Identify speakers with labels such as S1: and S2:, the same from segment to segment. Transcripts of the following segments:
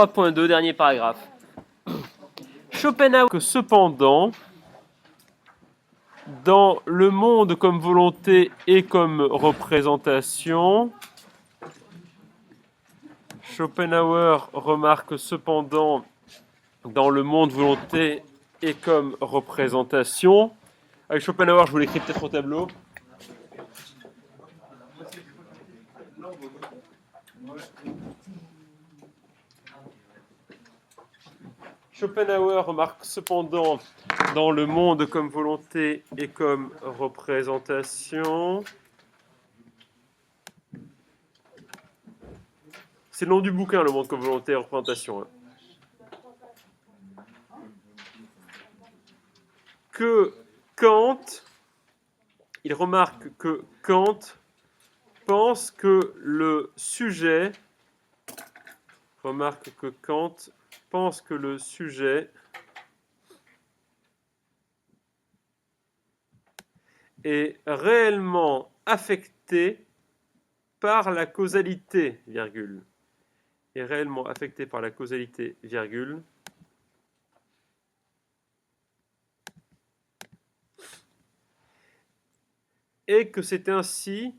S1: 3.2, dernier paragraphe. Schopenhauer que cependant, dans le monde comme volonté et comme représentation, Schopenhauer remarque cependant dans le monde volonté et comme représentation. Avec Schopenhauer, je vous l'écris peut-être au tableau. Schopenhauer remarque cependant dans le monde comme volonté et comme représentation. C'est le nom du bouquin, le monde comme volonté et représentation. Que Kant, il remarque que Kant pense que le sujet est réellement affecté par la causalité, virgule, est réellement affecté par la causalité, virgule, et que c'est ainsi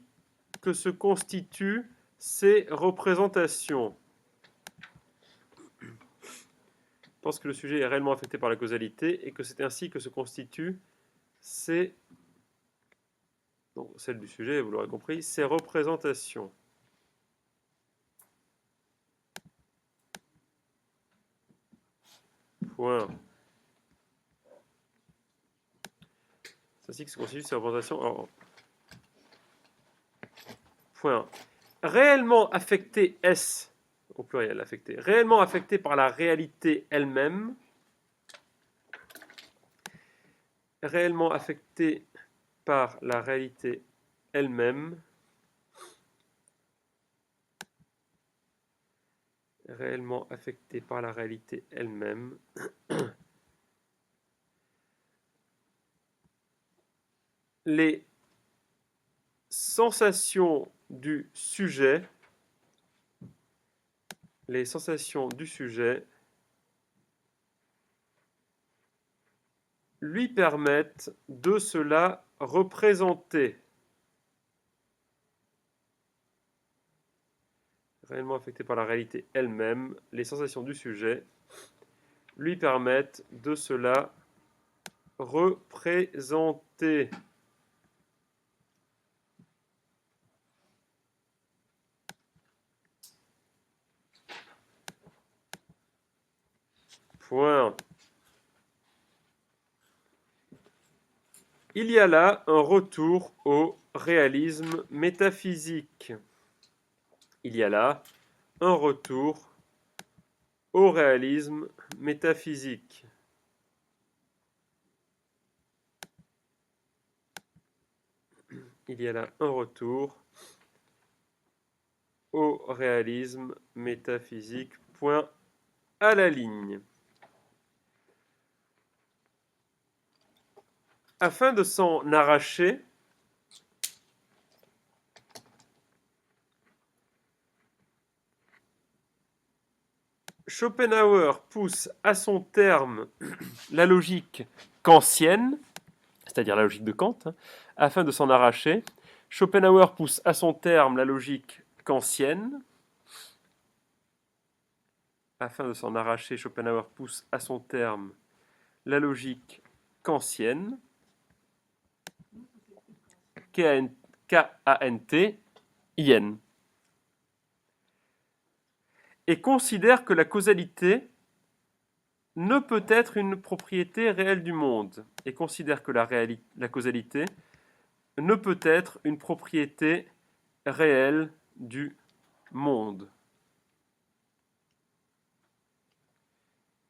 S1: que se constituent ces représentations. Je pense que le sujet est réellement affecté par la causalité et que c'est ainsi que se constituent ces, donc celle du sujet, vous l'aurez compris, ces représentations. Point. C'est ainsi que se constituent ces représentations. Alors, point. Réellement affecté est, au pluriel affecté, réellement affecté par la réalité elle-même, réellement affecté par la réalité elle-même, réellement affecté par la réalité elle-même, les sensations du sujet, lui permettent de se la représenter. Réellement affecté par la réalité elle-même, les sensations du sujet lui permettent de se la représenter. Point. Il y a là un retour au réalisme métaphysique. Il y a là un retour au réalisme métaphysique. Il y a là un retour au réalisme métaphysique. Point à la ligne. Afin de s'en arracher, Schopenhauer pousse à son terme la logique kantienne, c'est-à-dire la logique de Kant, afin de s'en arracher. Schopenhauer pousse à son terme la logique kantienne. Afin de s'en arracher, Schopenhauer pousse à son terme la logique kantienne. K-A-N-T-I-N. Et considère que la causalité ne peut être une propriété réelle du monde. Et considère que la causalité ne peut être une propriété réelle du monde.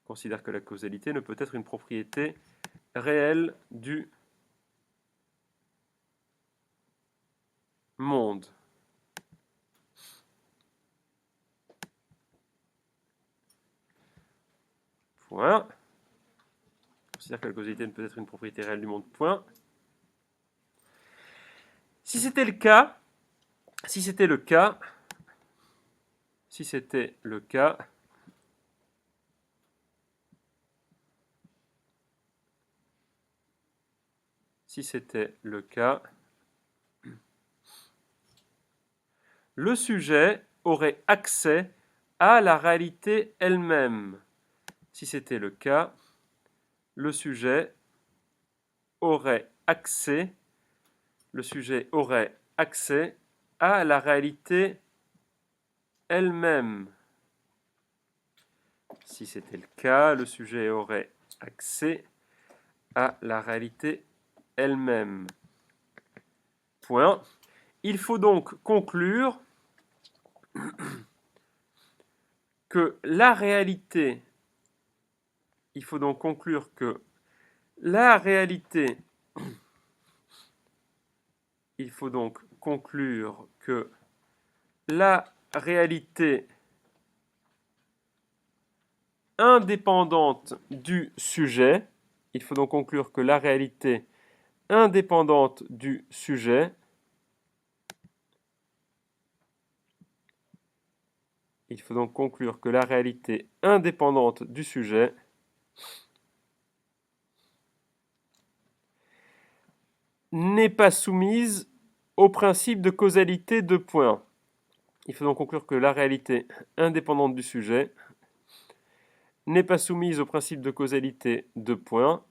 S1: Considère que la causalité ne peut être une propriété réelle du monde. Point. Considère que la causalité ne peut être une propriété réelle du monde. Point. Si c'était le cas, si c'était le cas, le sujet aurait accès à la réalité elle-même. Si c'était le cas, le sujet aurait accès à la réalité elle-même. Si c'était le cas, le sujet aurait accès à la réalité elle-même. Point. Il faut donc conclure que la réalité, il faut donc conclure que la réalité, il faut donc conclure que la réalité indépendante du sujet, il faut donc conclure que la réalité indépendante du sujet, il faut donc conclure que la réalité indépendante du sujet n'est pas soumise au principe de causalité de points. Il faut donc conclure que la réalité indépendante du sujet n'est pas soumise au principe de causalité de points.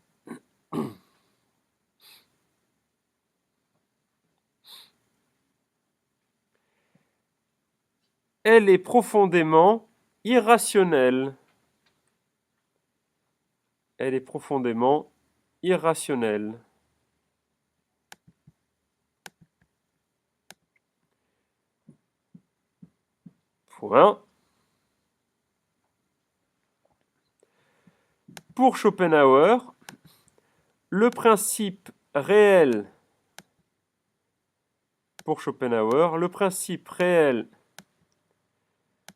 S1: Elle est profondément irrationnelle. Elle est profondément irrationnelle. Point. Pour Schopenhauer, le principe réel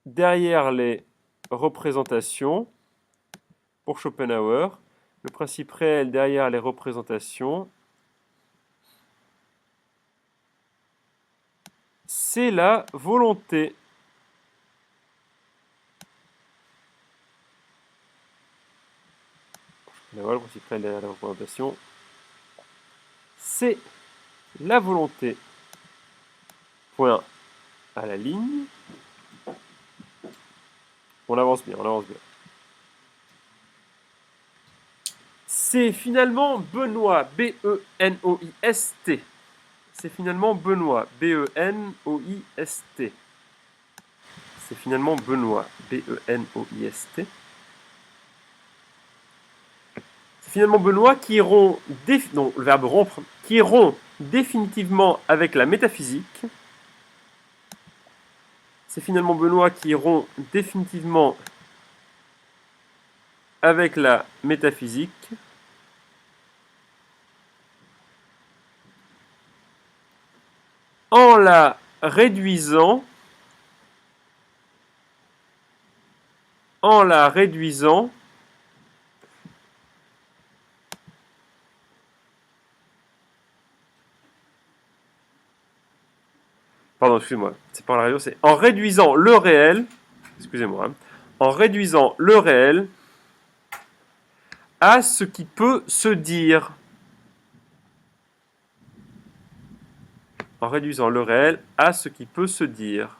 S1: derrière les représentations, pour Schopenhauer, le principe réel derrière les représentations, c'est la volonté. Le principe réel derrière les représentations, c'est la volonté. Point à la ligne. On avance bien, on avance bien. C'est finalement Benoist, B-E-N-O-I-S-T. C'est finalement Benoist, B-E-N-O-I-S-T. C'est finalement Benoist, B-E-N-O-I-S-T. C'est finalement Benoist qui rompt, le verbe rompre, qui rompt définitivement avec la métaphysique. C'est finalement Benoist qui rompt définitivement avec la métaphysique. En la réduisant pardon, excusez-moi, c'est pas la radio, c'est en réduisant le réel, excusez-moi, en réduisant le réel à ce qui peut se dire. En réduisant le réel à ce qui peut se dire.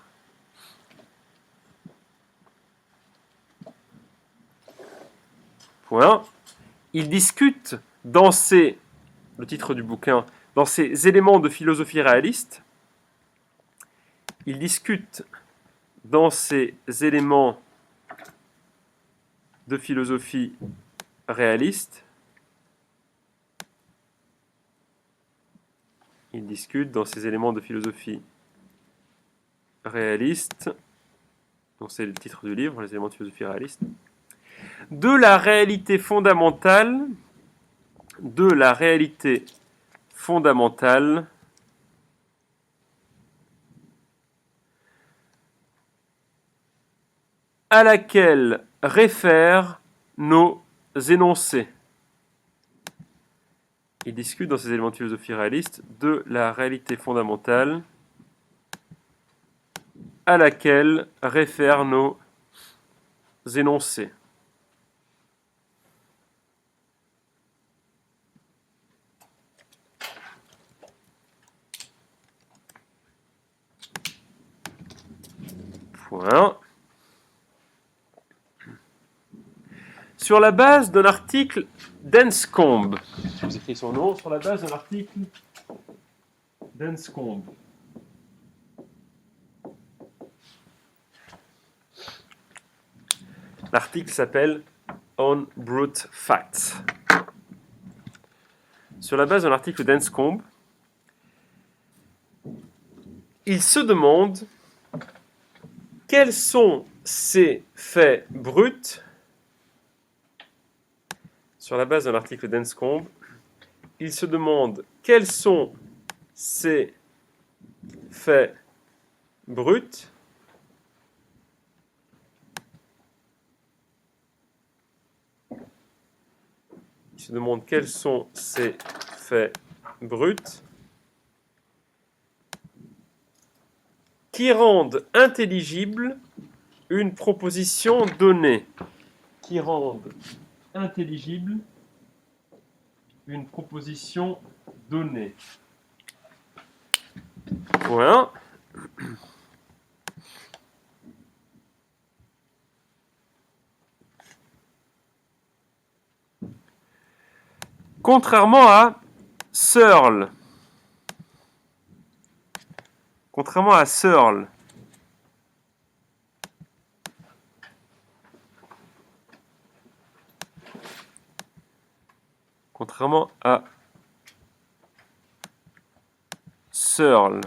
S1: Point. Il discute dans ses, le titre du bouquin, dans ses éléments de philosophie réaliste, il discute dans ces éléments de philosophie réaliste, il discute dans ces éléments de philosophie réaliste, donc c'est le titre du livre, les éléments de philosophie réaliste, de la réalité fondamentale à laquelle réfèrent nos énoncés. Il discute dans ces éléments de philosophie réaliste de la réalité fondamentale à laquelle réfèrent nos énoncés. Point 1. Sur la base d'un article d'Enscombe, je vous écris son nom, sur la base d'un article d'Enscombe. L'article s'appelle On Brute Facts. Sur la base d'un article d'Enscombe, il se demande quels sont ces faits bruts. Sur la base d'un article d'Enscombe, il se demande quels sont ces faits bruts Il se demande quels sont ces faits bruts qui rendent intelligible une proposition donnée. Qui rendent intelligible une proposition donnée. Point 1. Contrairement à Searle, contrairement à Searle,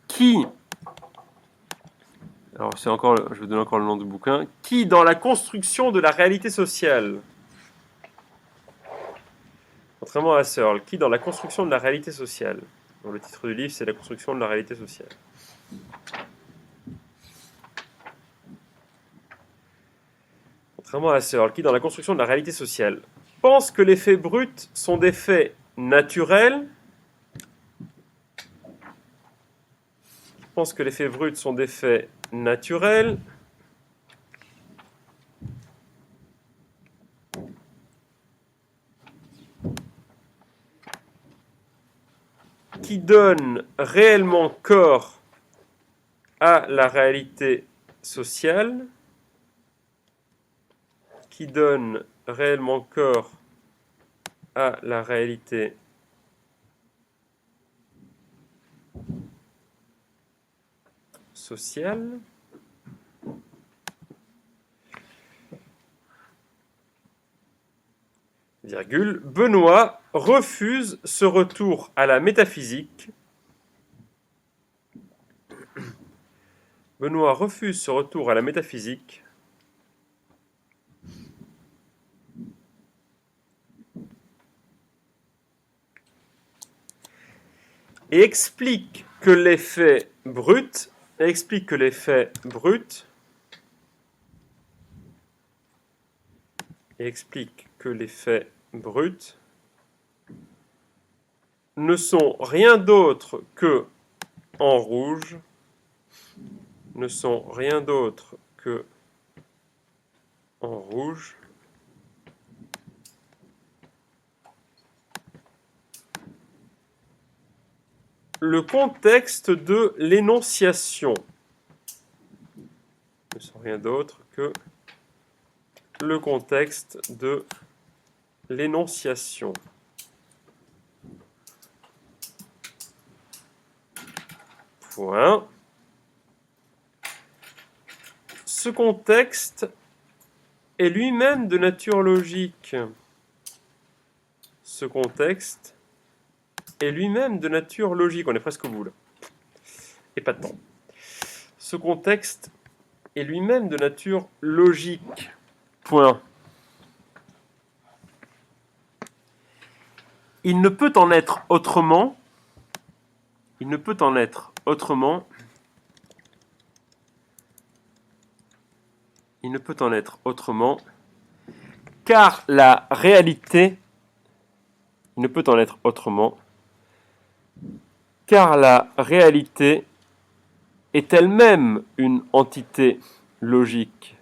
S1: qui, alors je vous donne encore le nom du bouquin, qui dans la construction de la réalité sociale, contrairement à Searle, qui dans la construction de la réalité sociale, dont le titre du livre c'est la construction de la réalité sociale. Contrairement à Searle, qui dans la construction de la réalité sociale pense que les faits bruts sont des faits naturels, pense que les faits bruts sont des faits naturels, qui donnent réellement corps à la réalité sociale, qui donnent réellement corps à la réalité sociale, virgule, Benoît refuse ce retour à la métaphysique. Benoît refuse ce retour à la métaphysique et explique que les faits bruts ne sont rien d'autre que en rouge, le contexte de l'énonciation. Ne sont rien d'autre que le contexte de l'énonciation. Point. Ce contexte est lui-même de nature logique. Ce contexte est lui-même de nature logique. On est presque au bout là. Et pas de temps. Ce contexte est lui-même de nature logique. Point. Il ne peut en être autrement. Car la réalité est elle-même une entité logique.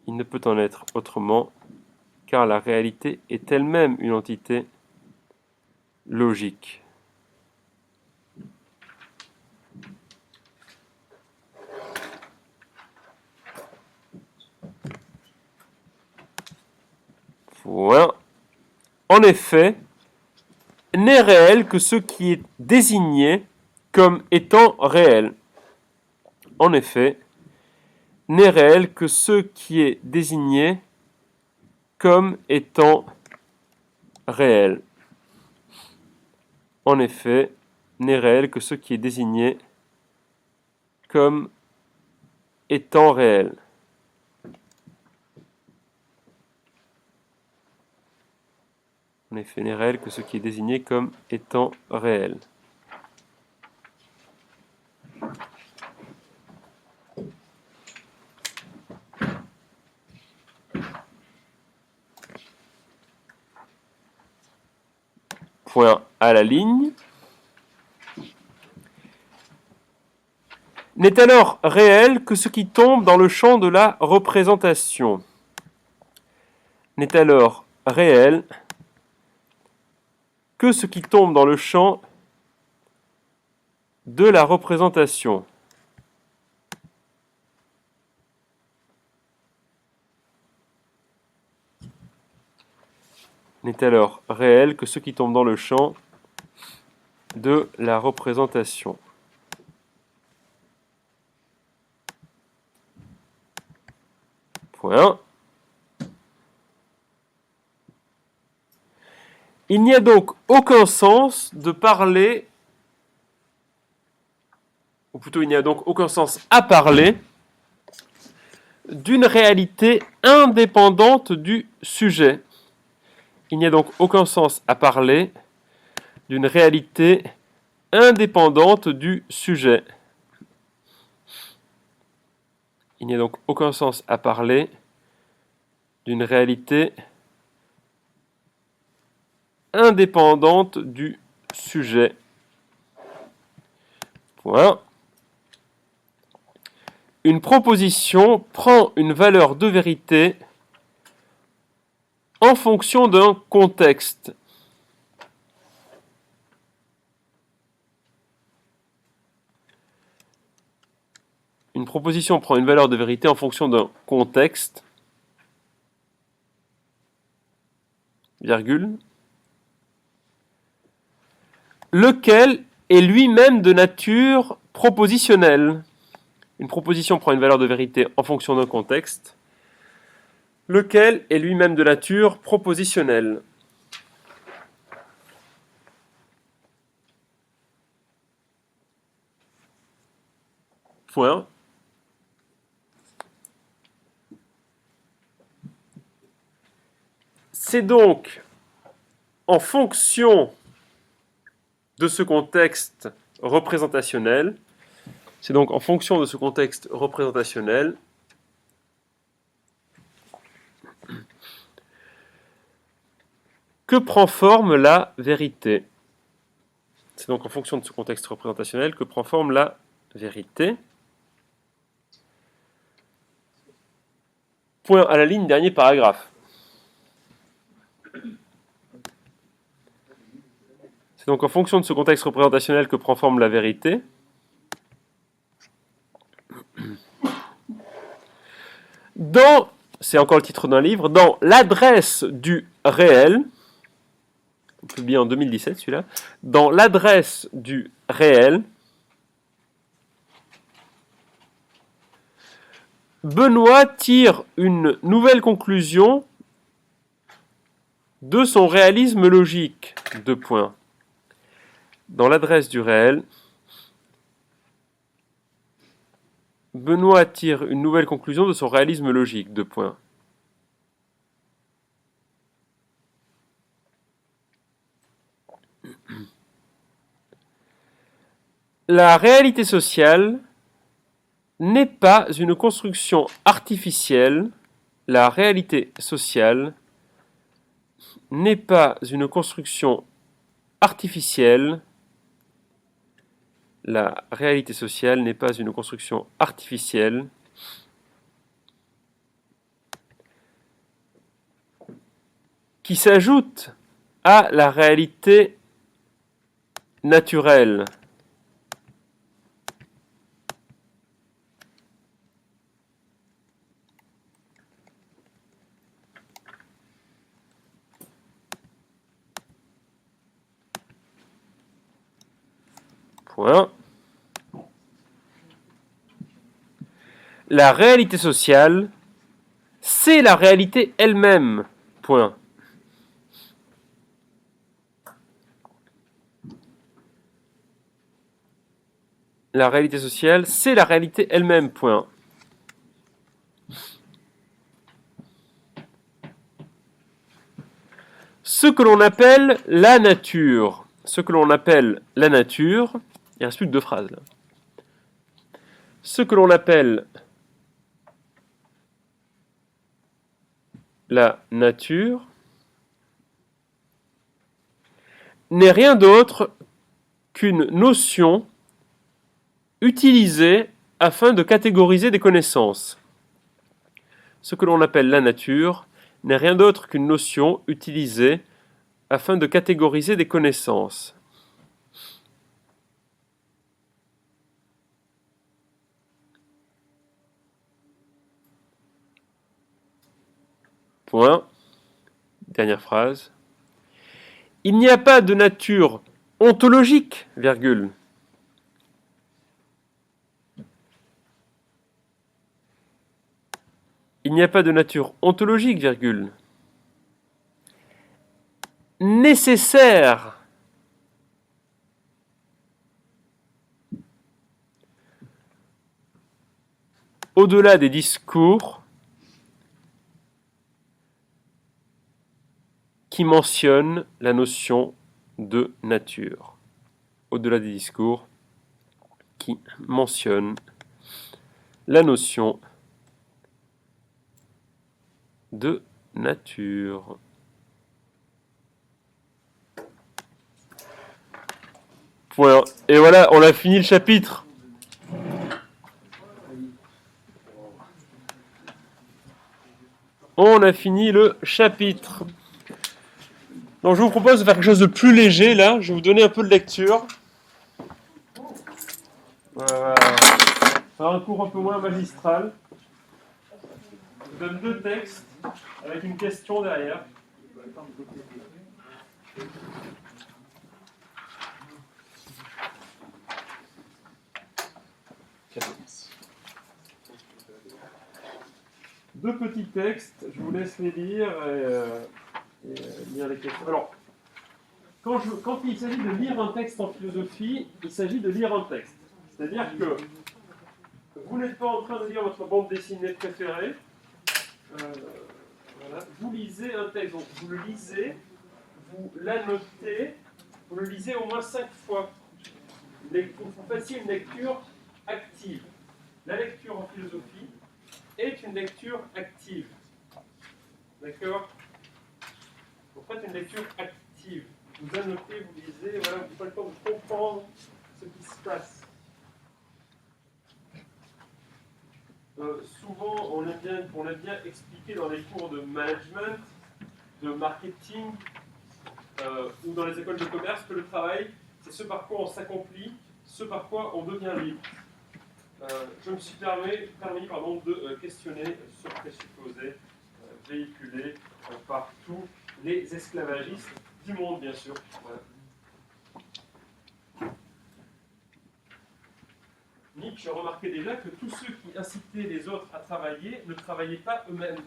S1: Il ne peut en être autrement, car la réalité est elle-même une entité logique. Point. En effet, n'est réel que ce qui est désigné comme étant réel. En effet, n'est réel que ce qui est désigné comme étant réel. En effet, n'est réel que ce qui est désigné comme étant réel. En effet, n'est réel que ce qui est désigné comme étant réel. Point à la ligne. N'est alors réel que ce qui tombe dans le champ de la représentation. N'est alors réel que ce qui tombe dans le champ de la représentation. N'est alors réel que ce qui tombe dans le champ de la représentation. Point. Il n'y a donc aucun sens de parler, ou plutôt il n'y a donc aucun sens à parler d'une réalité indépendante du sujet. Il n'y a donc aucun sens à parler d'une réalité indépendante du sujet. Il n'y a donc aucun sens à parler d'une réalité indépendante du sujet. Point. Une proposition prend une valeur de vérité en fonction d'un contexte. Une proposition prend une valeur de vérité en fonction d'un contexte, virgule, lequel est lui-même de nature propositionnelle. Une proposition prend une valeur de vérité en fonction d'un contexte, lequel est lui-même de nature propositionnelle. Point. C'est donc en fonction de ce contexte représentationnel, que prend forme la vérité. C'est donc en fonction de ce contexte représentationnel que prend forme la vérité. Point à la ligne, dernier paragraphe. C'est donc en fonction de ce contexte représentationnel que prend forme la vérité. C'est encore le titre d'un livre, dans l'adresse du réel, publié en 2017 celui-là, dans l'adresse du réel, Benoît tire une nouvelle conclusion de son réalisme logique. Deux points. Dans l'adresse du réel, Benoît tire une nouvelle conclusion de son réalisme logique. Deux points. La réalité sociale n'est pas une construction artificielle. La réalité sociale n'est pas une construction artificielle. La réalité sociale n'est pas une construction artificielle qui s'ajoute à la réalité naturelle point. La réalité sociale, c'est la réalité elle-même. Point. La réalité sociale, c'est la réalité elle-même. Point. Ce que l'on appelle la nature. Ce que l'on appelle la nature. Il reste plus que 2 phrases là. Ce que l'on appelle la nature n'est rien d'autre qu'une notion utilisée afin de catégoriser des connaissances. Ce que l'on appelle la nature n'est rien d'autre qu'une notion utilisée afin de catégoriser des connaissances. Point. Dernière phrase. Il n'y a pas de nature ontologique, virgule. Il n'y a pas de nature ontologique, virgule. Nécessaire. Au-delà des discours qui mentionnent la notion de nature. Au-delà des discours qui mentionnent la notion de nature. Point. Et voilà, on a fini le chapitre. On a fini le chapitre. Donc je vous propose de faire quelque chose de plus léger là. Je vais vous donner un peu de lecture. Faire un cours un peu moins magistral. Je vous donne 2 textes avec une question derrière. Deux petits textes, je vous laisse les lire et lire les questions. Alors, quand il s'agit de lire un texte en philosophie, il s'agit de lire un texte. C'est-à-dire que vous n'êtes pas en train de lire votre bande dessinée préférée. Voilà. Vous lisez un texte, donc vous le lisez, vous l'annotez, vous le lisez au moins 5 fois. Vous fassiez une lecture active. La lecture en philosophie est une lecture active. D'accord? Vous faites une lecture active. Vous annotez, vous lisez, voilà, vous prenez le temps de comprendre ce qui se passe. Souvent, on aime bien expliquer dans les cours de management, de marketing, ou dans les écoles de commerce que le travail, c'est ce par quoi on s'accomplit, ce par quoi on devient libre. Je me suis permis de questionner ce présupposé véhiculé par tous les esclavagistes du monde, bien sûr. Voilà. Nietzsche remarquait déjà que tous ceux qui incitaient les autres à travailler ne travaillaient pas eux-mêmes.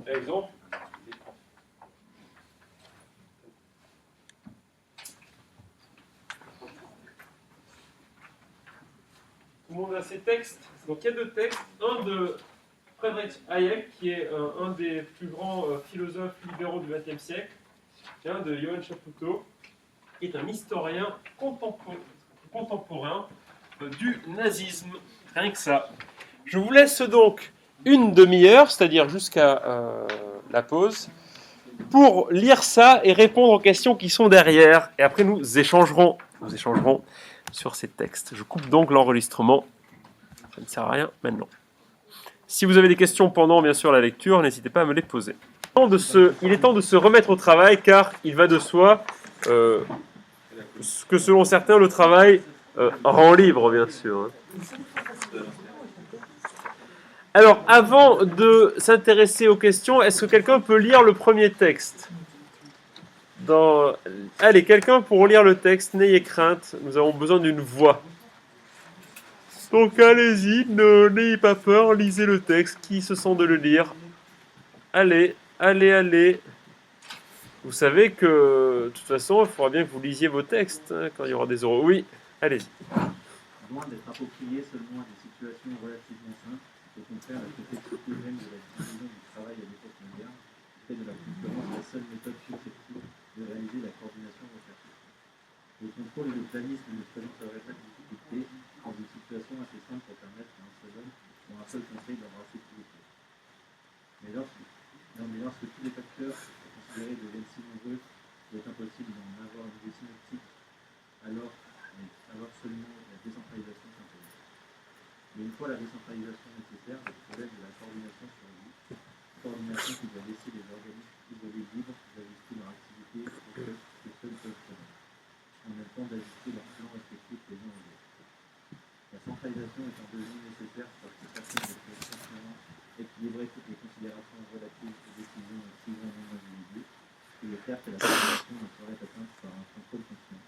S1: Exemple. Tout le monde a ses textes. Donc il y a 2 textes. Un de Friedrich Hayek, qui est un des plus grands philosophes libéraux du XXe siècle, et un de Johann Chapoutot, qui est un historien contemporain du nazisme. Rien que ça. Je vous laisse donc une demi-heure, c'est-à-dire jusqu'à la pause, pour lire ça et répondre aux questions qui sont derrière. Et après, nous échangerons sur ces textes. Je coupe donc l'enregistrement. Ça ne sert à rien maintenant. Si vous avez des questions pendant, bien sûr, la lecture, n'hésitez pas à me les poser. Il est temps de se remettre au travail, car il va de soi que selon certains, le travail rend libre, bien sûr. Alors, avant de s'intéresser aux questions, est-ce que quelqu'un peut lire le premier texte? Allez, quelqu'un pour lire le texte, n'ayez crainte, nous avons besoin d'une voix. Donc allez-y, n'ayez pas peur, lisez le texte, qui se sent de le lire. Allez, allez, allez. Vous savez que, de toute façon, il faudra bien que vous lisiez vos textes quand il y aura des oraux. Oui, allez-y.
S2: Loin d'être approprié seulement à des situations relativement simples, au contraire, la complexité même de la division du travail à l'époque moderne fait de la concurrence la seule méthode susceptible de réaliser la coordination recherchée. Le contrôle et le planisme ne présenteraient pas de difficulté dans une situation assez simple pour permettre à un seul homme ou un seul conseil d'embrasser tous les faits. Mais lorsque tous les facteurs considérés deviennent si nombreux qu'il est impossible d'en avoir une idée synoptique, alors seulement la décentralisation s'impose. Mais une fois la décentralisation nécessaire, le problème de la coordination survit, coordination qui doit laisser les organismes isolés libres d'ajuster leur activité aux choses que seuls peuvent connaître, en même temps d'ajuster leurs plans respectifs les uns aux autres. La centralisation étant devenue nécessaire parce que certaines des fonctionnements équilibrer toutes les considérations relatives aux décisions d'un si grand nombre d'individus, il est clair que la coordination ne serait atteinte par un contrôle conscient,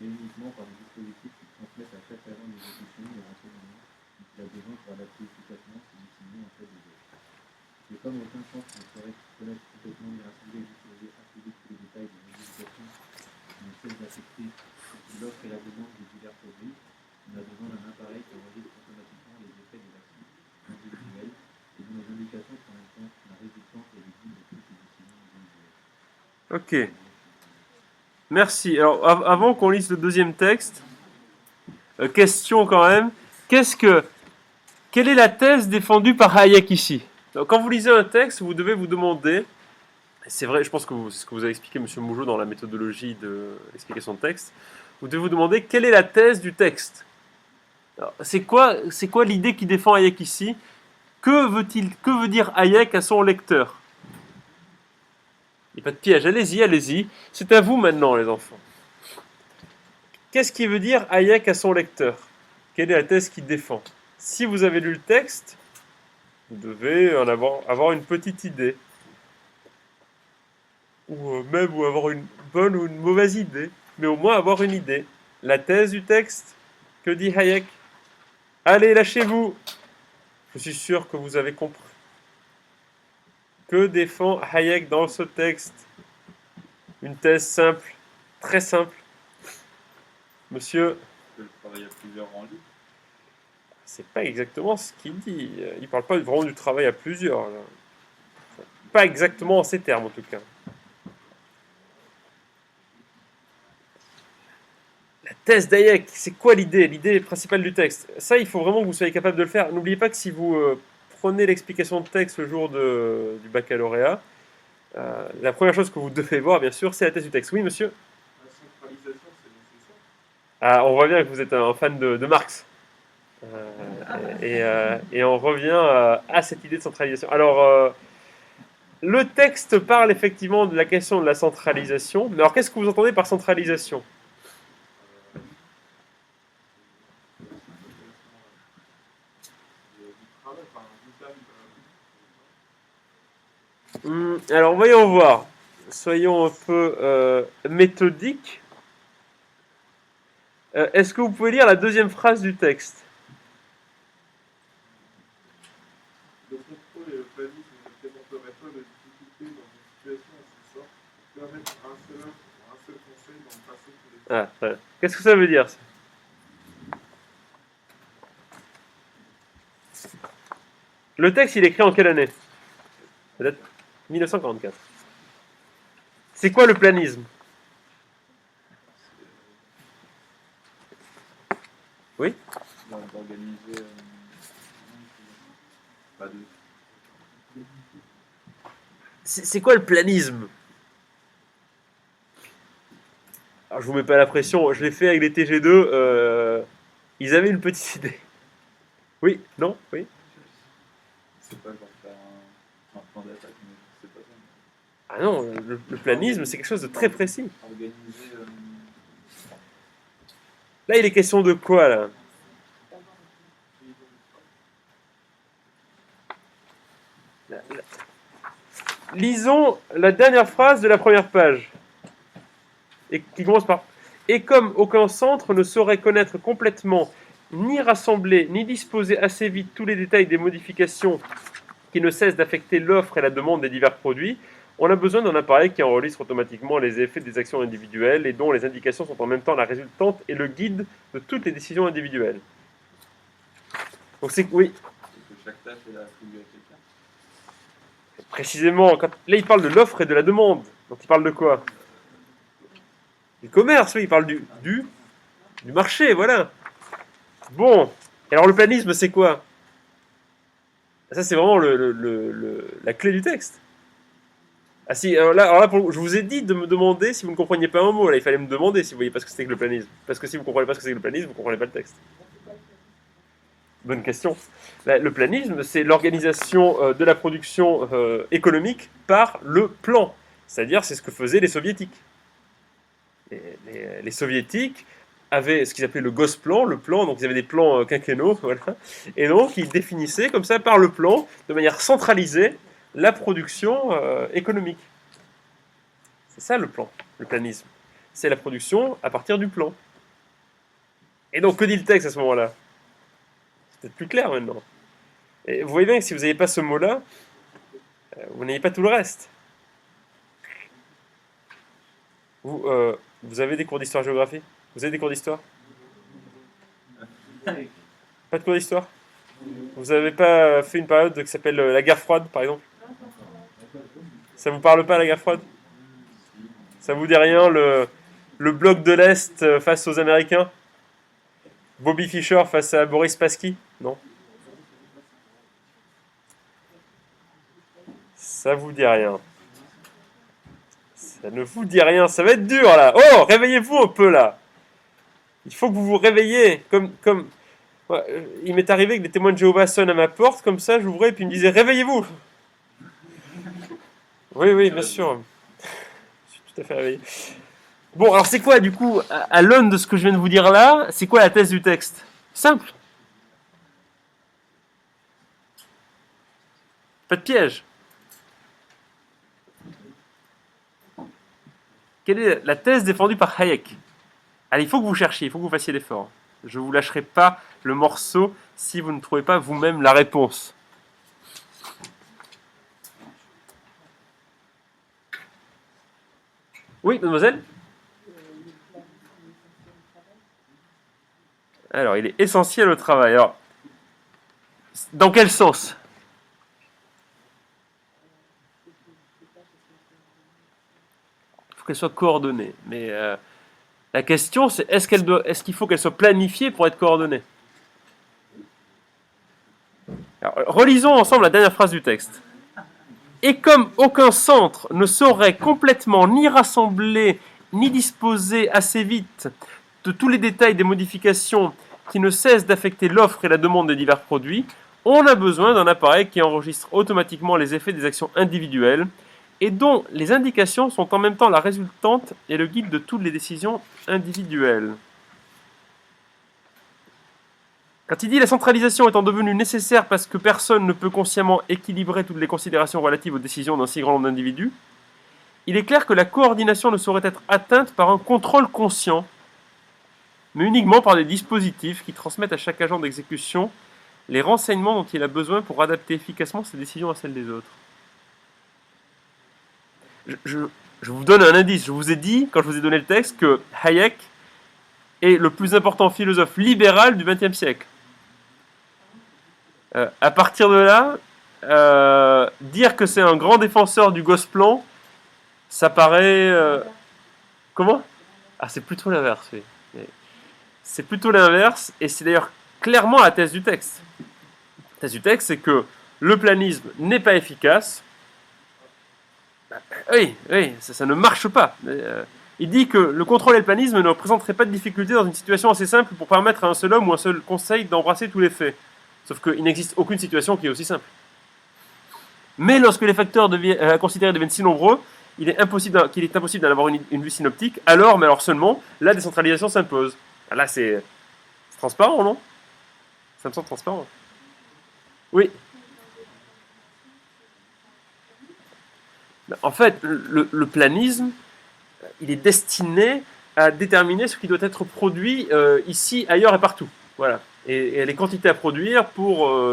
S2: mais uniquement par des dispositifs qui transmettent à chaque agent d'exécution les renseignements dont il a besoin pour adapter efficacement ses décisions à celles des autres. Et comme aucun sens ne saurait connaître complètement ni rassembler et disposer assez vite tous les détails des modifications qui ne cessent d'affecter l'offre et la demande des divers produits, on a besoin d'un appareil qui enregistre automatiquement les effets des actions individuelles et dont les indications prennent en compte la résultante et les guides de toutes les décisions individuelles.
S1: Ok. Merci. Alors, avant qu'on lise le deuxième texte, question quand même. Quelle est la thèse défendue par Hayek ici? Donc, quand vous lisez un texte, vous devez vous demander, c'est vrai, je pense que c'est ce que vous avez expliqué M. Mougeot dans la méthodologie de l'explication de texte, vous devez vous demander quelle est la thèse du texte. C'est quoi l'idée qui défend Hayek ici? Que veut dire Hayek à son lecteur? Il n'y a pas de piège, allez-y, allez-y. C'est à vous maintenant, les enfants. Qu'est-ce qui veut dire Hayek à son lecteur? Quelle est la thèse qu'il défend? Si vous avez lu le texte, vous devez en avoir une petite idée. Ou même avoir une bonne ou une mauvaise idée. Mais au moins avoir une idée. La thèse du texte, que dit Hayek? Allez, lâchez-vous! Je suis sûr que vous avez compris. Que défend Hayek dans ce texte? Une thèse simple, très simple. Monsieur?
S3: Que le travail à plusieurs rend libre.
S1: C'est pas exactement ce qu'il dit. Il parle pas vraiment du travail à plusieurs. Là. Pas exactement en ces termes, en tout cas. La thèse d'Hayek, c'est quoi l'idée principale du texte? Ça, il faut vraiment que vous soyez capable de le faire. N'oubliez pas que si vous prenez l'explication de texte le jour du baccalauréat, la première chose que vous devez voir, bien sûr, c'est la thèse du texte. Oui, monsieur?
S3: La centralisation, c'est nécessaire.
S1: Ah, on voit bien que vous êtes un fan de Marx. Et on revient à cette idée de centralisation. Alors, le texte parle effectivement de la question de la centralisation. Mais alors, qu'est-ce que vous entendez par centralisation? Alors, voyons voir. Soyons un peu méthodiques. Est-ce que vous pouvez lire la deuxième phrase du texte?
S3: Le contrôle et le planisme ne présenteraient pas de difficulté dans une situation assez sorte pour permettre à un seul homme ou à un seul conseil d'en passer tous les
S1: Ah, très bien. Qu'est-ce que ça veut dire ça? Le texte, il est écrit en quelle année? Peut-être 1944. C'est quoi le planisme? Oui?
S3: d'organiser pas de
S1: C'est quoi le planisme? Alors, je vous mets pas la pression, je l'ai fait avec les TG2, ils avaient une petite idée. Oui? Non? Oui?
S3: c'est pas genre faire un plan d'attaque, mais c'est pas
S1: Ah non, le planisme, c'est quelque chose de très précis.
S4: Organiser.
S1: Là, il est question de quoi, là? Lisons la dernière phrase de la première page, et qui commence par « Et comme aucun centre ne saurait connaître complètement, ni rassembler, ni disposer assez vite tous les détails des modifications qui ne cessent d'affecter l'offre et la demande des divers produits, on a besoin d'un appareil qui enregistre automatiquement les effets des actions individuelles et dont les indications sont en même temps la résultante et le guide de toutes les décisions individuelles. » Donc c'est oui.
S4: Que chaque tâche est attribuée à quelqu'un.
S1: Précisément, là il parle de l'offre et de la demande. Donc il parle de quoi? Du commerce, oui, il parle du marché, voilà. Bon, et alors le planisme, c'est quoi? Ça, c'est vraiment la clé du texte. Ah si, alors là je vous ai dit de me demander si vous ne compreniez pas un mot. Là, il fallait me demander si vous voyez pas ce que c'était que le planisme. Parce que si vous ne comprenez pas ce que c'est que le planisme, vous ne comprenez pas le texte. Bonne question. Le planisme, c'est l'organisation de la production économique par le plan. C'est-à-dire, c'est ce que faisaient les soviétiques. Les soviétiques avaient ce qu'ils appelaient le Gosplan, le plan, donc ils avaient des plans quinquennaux, voilà. Et donc ils définissaient comme ça, par le plan, de manière centralisée, la production économique. C'est ça le plan, le planisme. C'est la production à partir du plan. Et donc, que dit le texte à ce moment-là? C'est peut-être plus clair maintenant. Et vous voyez bien que si vous n'avez pas ce mot-là, vous n'avez pas tout le reste. Vous avez des cours d'histoire-géographie? Vous avez des cours d'histoire? Pas de cours d'histoire? Vous n'avez pas fait une période qui s'appelle la guerre froide, par exemple? Ça vous parle pas, la guerre froide? Ça vous dit rien, le bloc de l'Est face aux Américains? Bobby Fischer face à Boris Spassky? Non? Ça vous dit rien. Ça ne vous dit rien, ça va être dur là. Oh, réveillez-vous un peu là. Il faut que vous vous réveillez. Ouais, il m'est arrivé que des témoins de Jéhovah sonnent à ma porte, comme ça j'ouvrais et puis ils me disaient réveillez-vous. Oui, bien sûr. Je suis tout à fait réveillé. Bon, alors c'est quoi du coup, à l'aune de ce que je viens de vous dire là, c'est quoi la thèse du texte? Simple. Pas de piège. Quelle est la thèse défendue par Hayek? Allez, il faut que vous cherchiez, il faut que vous fassiez l'effort. Je ne vous lâcherai pas le morceau si vous ne trouvez pas vous-même la réponse. Oui, mademoiselle? Alors, il est essentiel au travail. Alors, dans quel sens? Il faut qu'elle soit coordonnée. Mais la question, c'est est-ce qu'il faut qu'elle soit planifiée pour être coordonnée? Alors, relisons ensemble la dernière phrase du texte. Et comme aucun centre ne saurait complètement ni rassembler, ni disposer assez vite de tous les détails des modifications qui ne cessent d'affecter l'offre et la demande des divers produits, on a besoin d'un appareil qui enregistre automatiquement les effets des actions individuelles et dont les indications sont en même temps la résultante et le guide de toutes les décisions individuelles. Quand il dit la centralisation étant devenue nécessaire parce que personne ne peut consciemment équilibrer toutes les considérations relatives aux décisions d'un si grand nombre d'individus, il est clair que la coordination ne saurait être atteinte par un contrôle conscient, mais uniquement par des dispositifs qui transmettent à chaque agent d'exécution les renseignements dont il a besoin pour adapter efficacement ses décisions à celles des autres. Je vous donne un indice. Je vous ai dit, quand je vous ai donné le texte, que Hayek est le plus important philosophe libéral du XXe siècle. À partir de là, dire que c'est un grand défenseur du Gosplan, ça paraît... Comment? Ah, c'est plutôt l'inverse, oui. C'est plutôt l'inverse, et c'est d'ailleurs clairement la thèse du texte. La thèse du texte, c'est que le planisme n'est pas efficace. Oui, ça ne marche pas. Il dit que le contrôle et le planisme ne représenteraient pas de difficulté dans une situation assez simple pour permettre à un seul homme ou un seul conseil d'embrasser tous les faits. Sauf qu'il n'existe aucune situation qui est aussi simple. Mais lorsque les facteurs considérés deviennent si nombreux, qu'il est impossible d'en avoir une vue synoptique, alors, mais alors seulement, la décentralisation s'impose. Là, c'est transparent, non? Ça me semble transparent. Oui. En fait, le planisme, il est destiné à déterminer ce qui doit être produit ici, ailleurs et partout. Voilà. Et les quantités à produire pour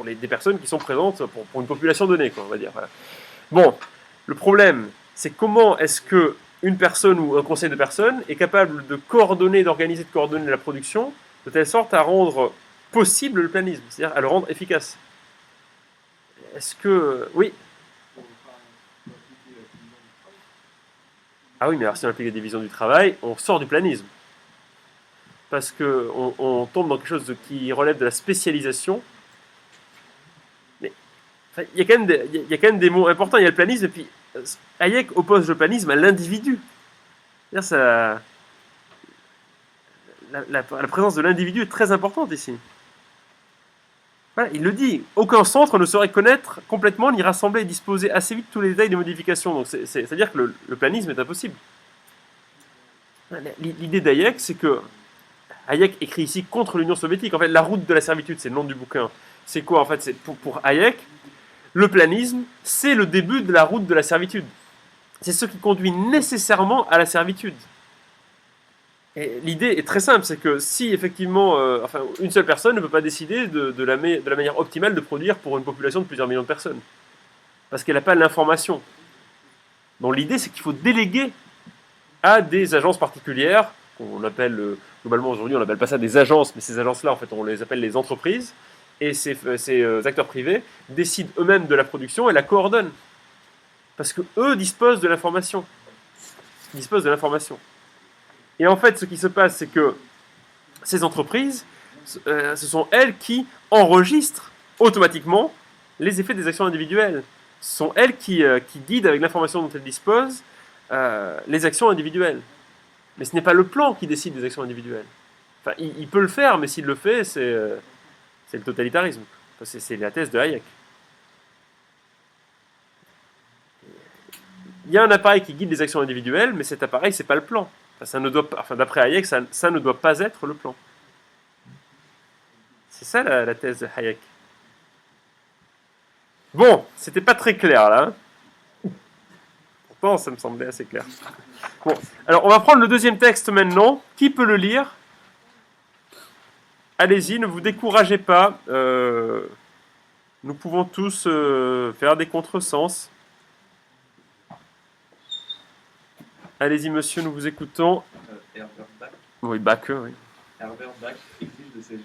S1: des personnes qui sont présentes, pour une population donnée, quoi, on va dire. Voilà. Bon, le problème, c'est comment est-ce que une personne ou un conseil de personnes est capable de coordonner, d'organiser, de coordonner la production de telle sorte à rendre possible le planisme, c'est-à-dire à le rendre efficace. Est-ce que... Oui. Ah oui, mais alors si on applique la division du travail, on sort du planisme. Parce qu'on tombe dans quelque chose qui relève de la spécialisation. Mais enfin, il y a quand même des mots importants. Il y a le planisme, et puis Hayek oppose le planisme à l'individu. C'est-à-dire ça... La présence de l'individu est très importante ici. Voilà, il le dit, aucun centre ne saurait connaître complètement, ni rassembler et disposer assez vite tous les détails des modifications. Donc c'est-à-dire que le planisme est impossible. L'idée d'Hayek, c'est que Hayek écrit ici contre l'Union soviétique. En fait, la route de la servitude, c'est le nom du bouquin. C'est quoi en fait? C'est pour Hayek, le planisme, c'est le début de la route de la servitude. C'est ce qui conduit nécessairement à la servitude. Et l'idée est très simple, c'est que si effectivement, une seule personne ne peut pas décider de la manière optimale de produire pour une population de plusieurs millions de personnes, parce qu'elle n'a pas l'information. Donc l'idée, c'est qu'il faut déléguer à des agences particulières, qu'on appelle, globalement aujourd'hui, on n'appelle pas ça des agences, mais ces agences-là, en fait, on les appelle les entreprises, et ces acteurs privés décident eux-mêmes de la production et la coordonnent, parce qu'eux disposent de l'information. Ils disposent de l'information. Et en fait, ce qui se passe, c'est que ces entreprises, ce sont elles qui enregistrent automatiquement les effets des actions individuelles. Ce sont elles qui guident, avec l'information dont elles disposent, les actions individuelles. Mais ce n'est pas le plan qui décide des actions individuelles. Enfin, il peut le faire, mais s'il le fait, c'est le totalitarisme. Enfin, c'est la thèse de Hayek. Il y a un appareil qui guide les actions individuelles, mais cet appareil, c'est pas le plan. D'après Hayek, ça ne doit pas être le plan. C'est ça la thèse de Hayek. Bon, c'était pas très clair là. Pourtant, ça me semblait assez clair. Bon, alors on va prendre le deuxième texte maintenant. Qui peut le lire? Allez-y, ne vous découragez pas. Nous pouvons tous faire des contresens. Allez-y, monsieur, nous vous écoutons.
S4: Herbert Bach.
S1: Oui, Bach, oui.
S4: Herbert Bach exige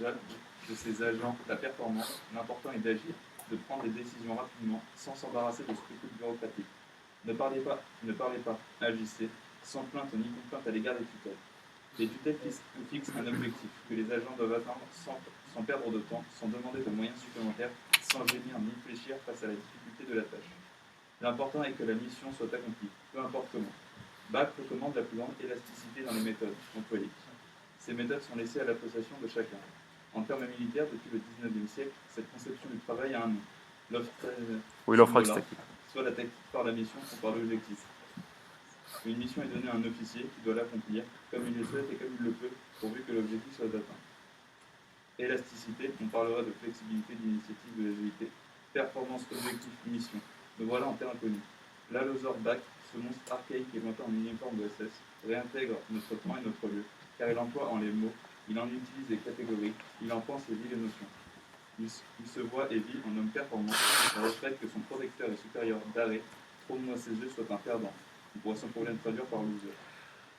S4: de ses agents la performance. L'important est d'agir, de prendre des décisions rapidement, sans s'embarrasser de scrupules bureaucratiques. Ne parlez pas, agissez, sans plainte ni complainte à l'égard des tutelles. Les tutelles fixent un objectif que les agents doivent atteindre sans perdre de temps, sans demander de moyens supplémentaires, sans gémir ni fléchir face à la difficulté de la tâche. L'important est que la mission soit accomplie, peu importe comment. Bach recommande la plus grande élasticité dans les méthodes employées. Ces méthodes sont laissées à l'appréciation de chacun. En termes militaires, depuis le XIXe siècle, cette conception du travail a un nom. L'offre extractive. Soit la tactique par la mission ou par l'objectif. Une mission est donnée à un officier qui doit l'accomplir comme il le souhaite et comme il le peut, pourvu que l'objectif soit atteint. Élasticité, on parlera de flexibilité, d'initiative, de l'agilité. Performance, objectif, mission. Le voilà en terre inconnue. L'Althusser Bach, ce monstre archaïque et lointain en uniforme de SS, réintègre notre temps et notre lieu, car il emploie en les mots, il en utilise les catégories, il en pense et vit les notions. Il se voit et vit en homme performant, et regrette que son protecteur et supérieur d'arrêt, trop de moi ses yeux, soit un perdant. On pourrait sans problème traduire par loser.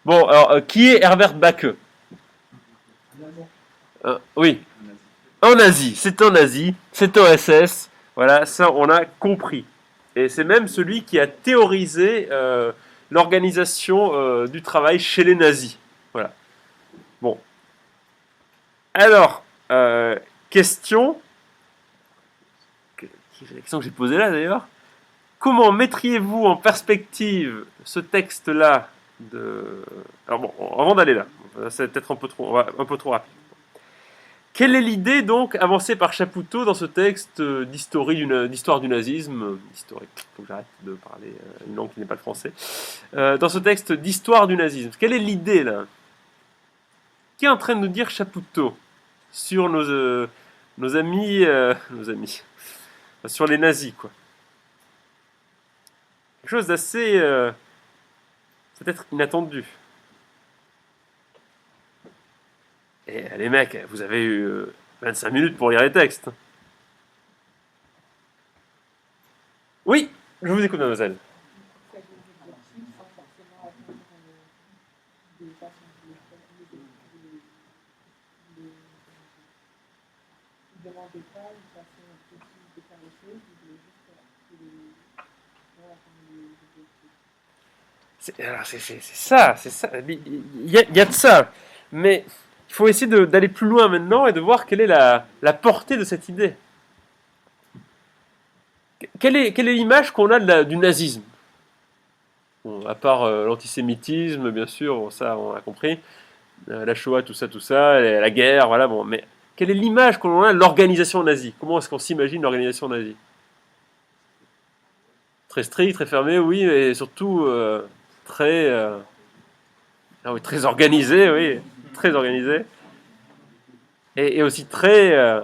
S1: Bon, alors, qui est Herbert Bach? Oui. En Asie, c'est en Asie, c'est en SS, voilà, ça on a compris. Et c'est même celui qui a théorisé l'organisation du travail chez les nazis. Voilà. Bon. Alors, question que j'ai posée là d'ailleurs. Comment mettriez-vous en perspective ce texte-là de... Alors bon, avant d'aller là, c'est peut-être un peu trop rapide. Quelle est l'idée donc avancée par Chapoutot dans ce texte d'histoire du nazisme historique, faut que j'arrête de parler une langue qui n'est pas le français. Dans ce texte d'histoire du nazisme, quelle est l'idée là? Qu'est en train de nous dire Chapoutot sur nos amis, sur les nazis, quoi? Quelque chose d'assez peut-être inattendu. Et les mecs, vous avez eu 25 minutes pour lire les textes. Oui, je vous écoute, mademoiselle. C'est ça, c'est ça. Il y a de ça. Mais il faut essayer d'aller plus loin maintenant et de voir quelle est la portée de cette idée. Quelle est l'image qu'on a du nazisme? Bon, à part l'antisémitisme, bien sûr, bon, ça on a compris. La Shoah, tout ça, la guerre, voilà. Bon, mais quelle est l'image qu'on a de l'organisation nazie? Comment est-ce qu'on s'imagine l'organisation nazie? Très strict, très fermé, oui, mais surtout très, oui, très organisé, oui, très organisé. Et aussi très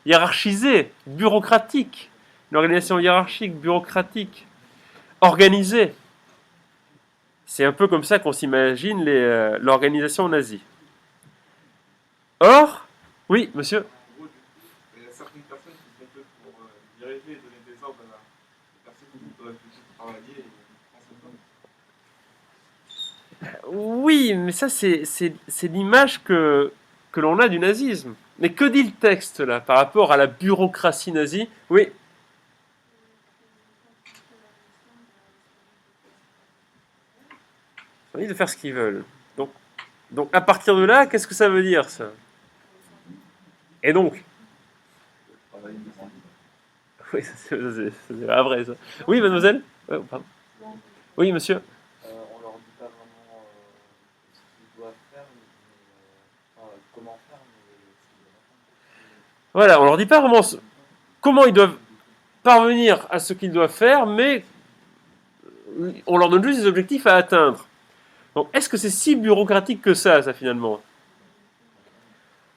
S1: hiérarchisé, bureaucratique. Une organisation hiérarchique, bureaucratique, organisée. C'est un peu comme ça qu'on s'imagine l'organisation nazie. Or, oui, monsieur.
S3: En gros, il y a certaines personnes qui sont faites pour diriger et donner des ordres à la personne qui doit travailler et prendre cette ordre.
S1: Oui, mais ça, c'est l'image que l'on a du nazisme. Mais que dit le texte, là, par rapport à la bureaucratie nazie? Oui. Ils ont de faire ce qu'ils veulent. Donc, à partir de là, qu'est-ce que ça veut dire, ça? Et donc? Oui, c'est pas vrai, ça. Oui, mademoiselle? Pardon. Oui, monsieur?
S5: On leur dit pas vraiment ce qu'ils doivent faire, mais comment faire, mais
S1: Voilà, on leur dit pas vraiment comment ils doivent parvenir à ce qu'ils doivent faire, mais on leur donne juste des objectifs à atteindre. Donc, est-ce que c'est si bureaucratique que ça finalement?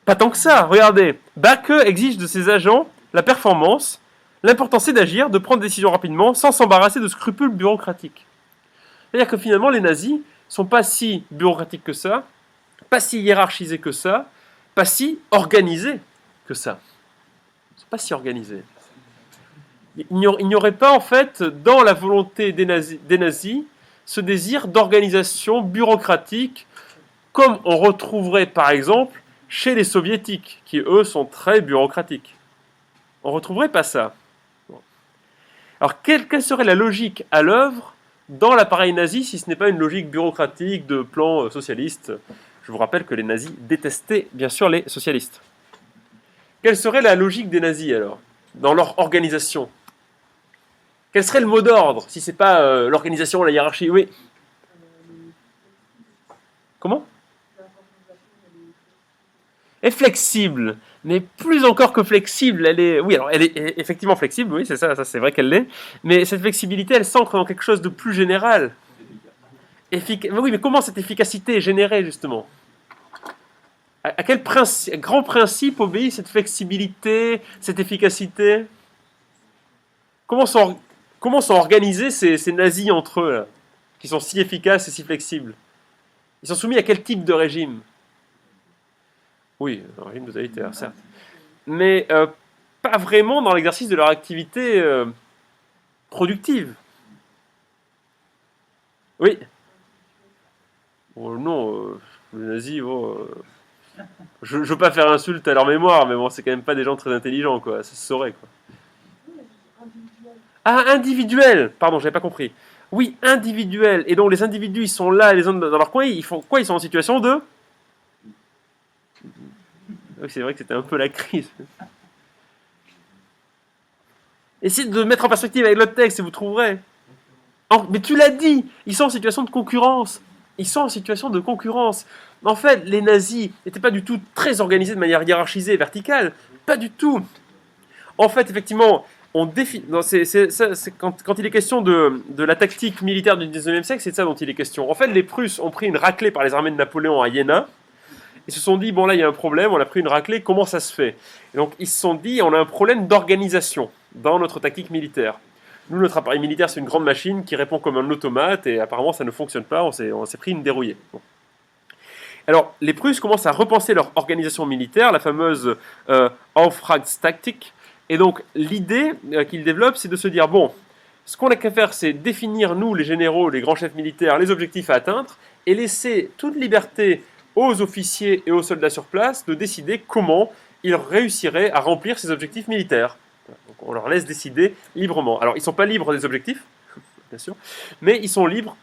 S1: Pas tant que ça, regardez. Backe exige de ses agents la performance. L'important c'est d'agir, de prendre des décisions rapidement, sans s'embarrasser de scrupules bureaucratiques. C'est-à-dire que finalement, les nazis sont pas si bureaucratiques que ça, pas si hiérarchisés que ça, pas si organisés que ça. Ils sont pas si organisés. Il n'y aurait pas, en fait, dans la volonté des nazis ce désir d'organisation bureaucratique, comme on retrouverait, par exemple, chez les soviétiques, qui, eux, sont très bureaucratiques. On ne retrouverait pas ça. Bon. Alors, quelle serait la logique à l'œuvre dans l'appareil nazi, si ce n'est pas une logique bureaucratique de plan socialiste? Je vous rappelle que les nazis détestaient, bien sûr, les socialistes. Quelle serait la logique des nazis, alors, dans leur organisation? Quel serait le mot d'ordre, si ce n'est pas l'organisation, la hiérarchie? Oui. Comment? Est flexible, mais plus encore que flexible, oui, alors elle est effectivement flexible, oui, c'est ça c'est vrai qu'elle l'est, mais cette flexibilité, elle s'ancre dans quelque chose de plus général. Oui, mais comment cette efficacité est générée, justement? À quel grand principe obéit cette flexibilité, cette efficacité? Comment sont organisés ces nazis entre eux, là, qui sont si efficaces et si flexibles? Ils sont soumis à quel type de régime? Oui, un régime totalitaire, certes. Mais pas vraiment dans l'exercice de leur activité productive. Oui. Oh, non, les nazis, je veux pas faire insulte à leur mémoire, mais bon, c'est quand même pas des gens très intelligents, quoi. Ça se saurait, quoi. Ah, individuel. Pardon, j'avais pas compris. Oui, individuel. Et donc les individus, ils sont là, les uns dans leur coin, ils font quoi? Ils sont en situation de... Oui, c'est vrai que c'était un peu la crise. Essayez de mettre en perspective avec l'autre texte et vous trouverez. Mais tu l'as dit, ils sont en situation de concurrence. Ils sont en situation de concurrence. En fait, les nazis n'étaient pas du tout très organisés de manière hiérarchisée et verticale. Pas du tout. En fait, effectivement, on définit. Quand il est question de la tactique militaire du 19e siècle, c'est de ça dont il est question. En fait, les Prusses ont pris une raclée par les armées de Napoléon à Iéna. Ils se sont dit, bon là, il y a un problème, on a pris une raclée, comment ça se fait? Et donc, ils se sont dit, on a un problème d'organisation dans notre tactique militaire. Nous, notre appareil militaire, c'est une grande machine qui répond comme un automate, et apparemment, ça ne fonctionne pas, on s'est pris une dérouillée. Bon. Alors, les Prusses commencent à repenser leur organisation militaire, la fameuse Auftragstaktik. Et donc, l'idée qu'ils développent, c'est de se dire, bon, ce qu'on a qu'à faire, c'est définir, nous, les généraux, les grands chefs militaires, les objectifs à atteindre, et laisser toute liberté aux officiers et aux soldats sur place de décider comment ils réussiraient à remplir ces objectifs militaires. Donc, on leur laisse décider librement. Alors, ils ne sont pas libres des objectifs, bien sûr, mais ils sont libres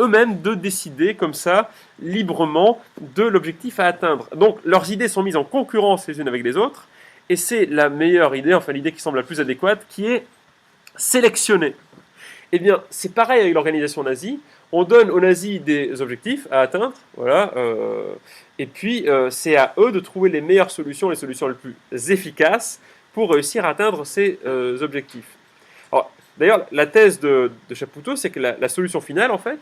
S1: eux-mêmes de décider comme ça, librement, de l'objectif à atteindre. Donc, leurs idées sont mises en concurrence les unes avec les autres, et c'est la meilleure idée, enfin l'idée qui semble la plus adéquate, qui est sélectionner. Eh bien, c'est pareil avec l'organisation nazie. On donne aux nazis des objectifs à atteindre, voilà, et puis c'est à eux de trouver les meilleures solutions, les solutions les plus efficaces pour réussir à atteindre ces objectifs. Alors, d'ailleurs, la thèse de Chapoutot, c'est que la solution finale, en fait,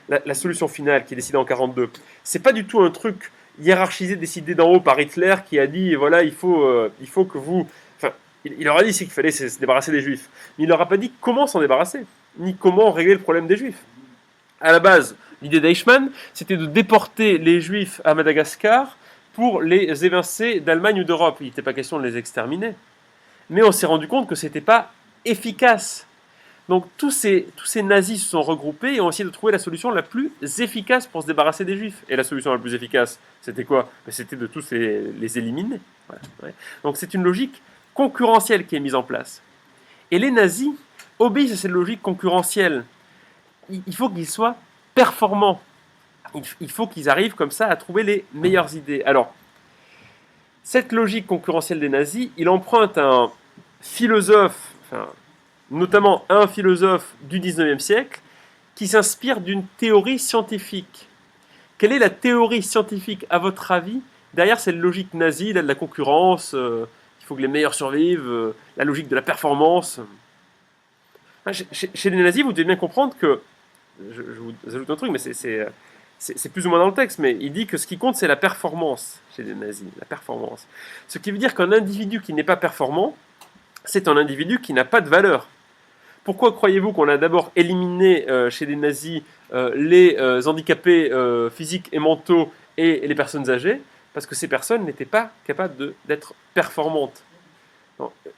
S1: la solution finale qui est décidée en 1942, c'est pas du tout un truc hiérarchisé, décidé d'en haut par Hitler qui a dit, voilà, il faut que vous... Enfin, il leur a dit qu'il fallait se débarrasser des juifs, mais il leur a pas dit comment s'en débarrasser, ni comment régler le problème des juifs. À la base, l'idée d'Eichmann, c'était de déporter les juifs à Madagascar pour les évincer d'Allemagne ou d'Europe. Il n'était pas question de les exterminer. Mais on s'est rendu compte que ce n'était pas efficace. Donc tous ces nazis se sont regroupés et ont essayé de trouver la solution la plus efficace pour se débarrasser des juifs. Et la solution la plus efficace, c'était quoi? C'était de tous les éliminer. Voilà, ouais. Donc c'est une logique concurrentielle qui est mise en place. Et les nazis obéissent à cette logique concurrentielle. Il faut qu'ils soient performants. Il faut qu'ils arrivent comme ça à trouver les meilleures idées. Alors, cette logique concurrentielle des nazis, il emprunte un philosophe, notamment un philosophe du 19e siècle, qui s'inspire d'une théorie scientifique. Quelle est la théorie scientifique, à votre avis, derrière cette logique nazie, là, de la concurrence, il faut que les meilleurs survivent, la logique de la performance? Chez les nazis, vous devez bien comprendre que, je vous ajoute un truc, mais c'est plus ou moins dans le texte, mais il dit que ce qui compte, c'est la performance chez les nazis, la performance. Ce qui veut dire qu'un individu qui n'est pas performant, c'est un individu qui n'a pas de valeur. Pourquoi croyez-vous qu'on a d'abord éliminé chez les nazis les handicapés physiques et mentaux et les personnes âgées? Parce que ces personnes n'étaient pas capables d'être performantes.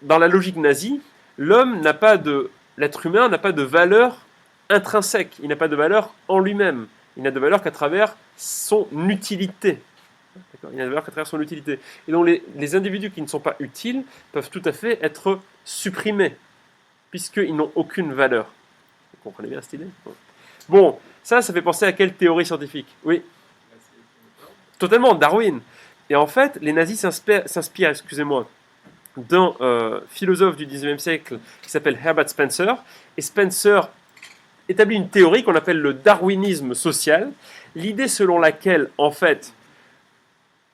S1: Dans la logique nazie, l'être humain n'a pas de valeur intrinsèque, il n'a pas de valeur en lui-même, il n'a de valeur qu'à travers son utilité. Il n'a de valeur qu'à travers son utilité. Et donc les individus qui ne sont pas utiles peuvent tout à fait être supprimés, puisqu'ils n'ont aucune valeur. Vous comprenez bien cette idée? Bon, ça fait penser à quelle théorie scientifique? Oui. Totalement, Darwin. Et en fait, les nazis s'inspirent, excusez-moi, d'un philosophe du 19e siècle qui s'appelle Herbert Spencer. Et Spencer établit une théorie qu'on appelle le darwinisme social, l'idée selon laquelle, en fait,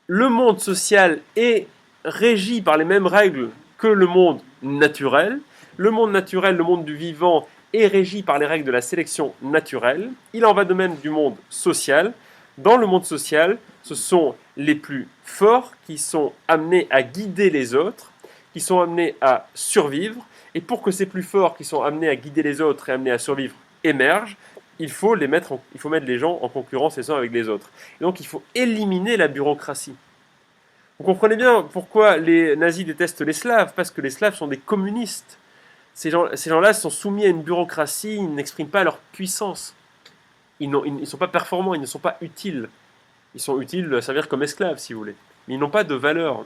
S1: le monde social est régi par les mêmes règles que le monde naturel. Le monde naturel, le monde du vivant, est régi par les règles de la sélection naturelle. Il en va de même du monde social. Dans le monde social, ce sont les plus forts qui sont amenés à guider les autres, qui sont amenés à survivre. Et pour que ces plus forts qui sont amenés à guider les autres et amenés à survivre émergent, il faut mettre les gens en concurrence les uns avec les autres. Et donc il faut éliminer la bureaucratie. Vous comprenez bien pourquoi les nazis détestent les Slaves, parce que les Slaves sont des communistes. Ces gens-là sont soumis à une bureaucratie, ils n'expriment pas leur puissance. Ils ne sont pas performants, ils ne sont pas utiles. Ils sont utiles à servir comme esclaves, si vous voulez. Mais ils n'ont pas de valeur.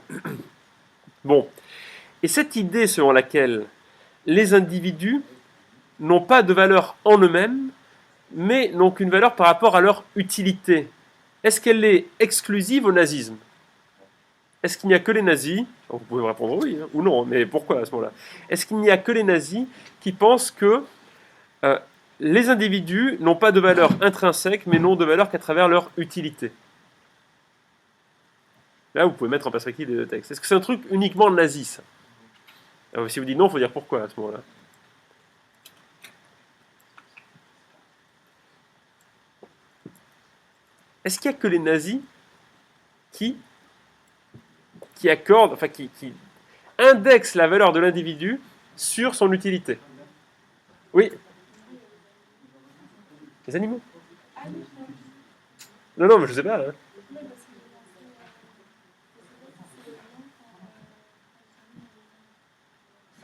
S1: Bon. Et cette idée selon laquelle les individus n'ont pas de valeur en eux-mêmes, mais n'ont qu'une valeur par rapport à leur utilité, est-ce qu'elle est exclusive au nazisme? Est-ce qu'il n'y a que les nazis, vous pouvez me répondre oui ou non, mais pourquoi à ce moment-là? Est-ce qu'il n'y a que les nazis qui pensent que les individus n'ont pas de valeur intrinsèque, mais n'ont de valeur qu'à travers leur utilité. Là, vous pouvez mettre en perspective les deux textes. Est-ce que c'est un truc uniquement nazi, ça? Alors, si vous dites non, il faut dire pourquoi à ce moment-là. Est-ce qu'il n'y a que les nazis qui accordent, enfin qui indexent la valeur de l'individu sur son utilité? Oui. Les animaux? Non, mais je sais pas. Hein.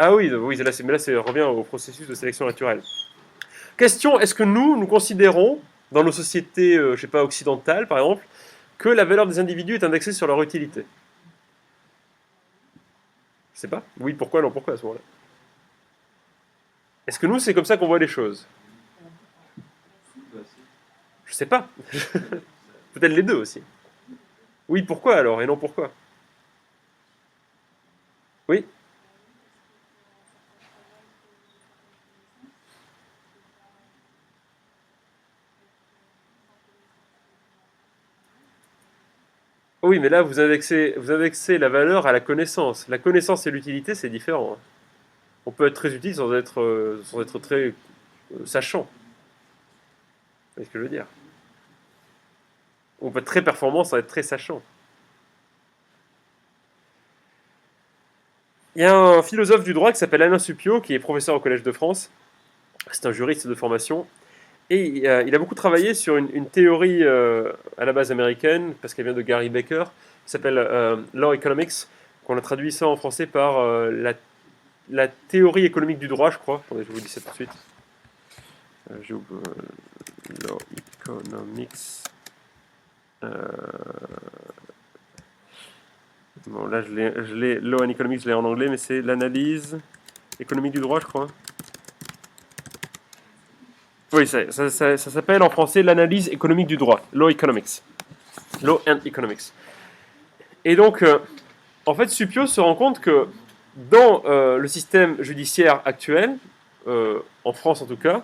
S1: Ah oui, mais là, on revient au processus de sélection naturelle. Question, est-ce que nous considérons, dans nos sociétés, je sais pas, occidentales, par exemple, que la valeur des individus est indexée sur leur utilité? Je sais pas. Oui, pourquoi, non, pourquoi à ce moment-là? Est-ce que nous, c'est comme ça qu'on voit les choses? Je sais pas. Peut-être les deux aussi. Oui, pourquoi alors, et non pourquoi? Oui. Oui, mais là, vous indexez la valeur à la connaissance. La connaissance et l'utilité, c'est différent. Hein. On peut être très utile sans être très sachant. Vous voyez ce que je veux dire? On peut être très performant sans être très sachant. Il y a un philosophe du droit qui s'appelle Alain Suppiot, qui est professeur au Collège de France. C'est un juriste de formation. Et il a beaucoup travaillé sur une théorie à la base américaine, parce qu'elle vient de Gary Becker, qui s'appelle Law Economics, qu'on a traduit ça en français par la théorie économique du droit, je crois. Attendez, je vous dis ça tout de suite. Law Economics. Bon, là, je l'ai Law and Economics, je l'ai en anglais, mais c'est l'analyse économique du droit, je crois. Oui, ça s'appelle en français l'analyse économique du droit, Law Economics. Law and Economics. Et donc, en fait, Suppiot se rend compte que dans le système judiciaire actuel, en France en tout cas,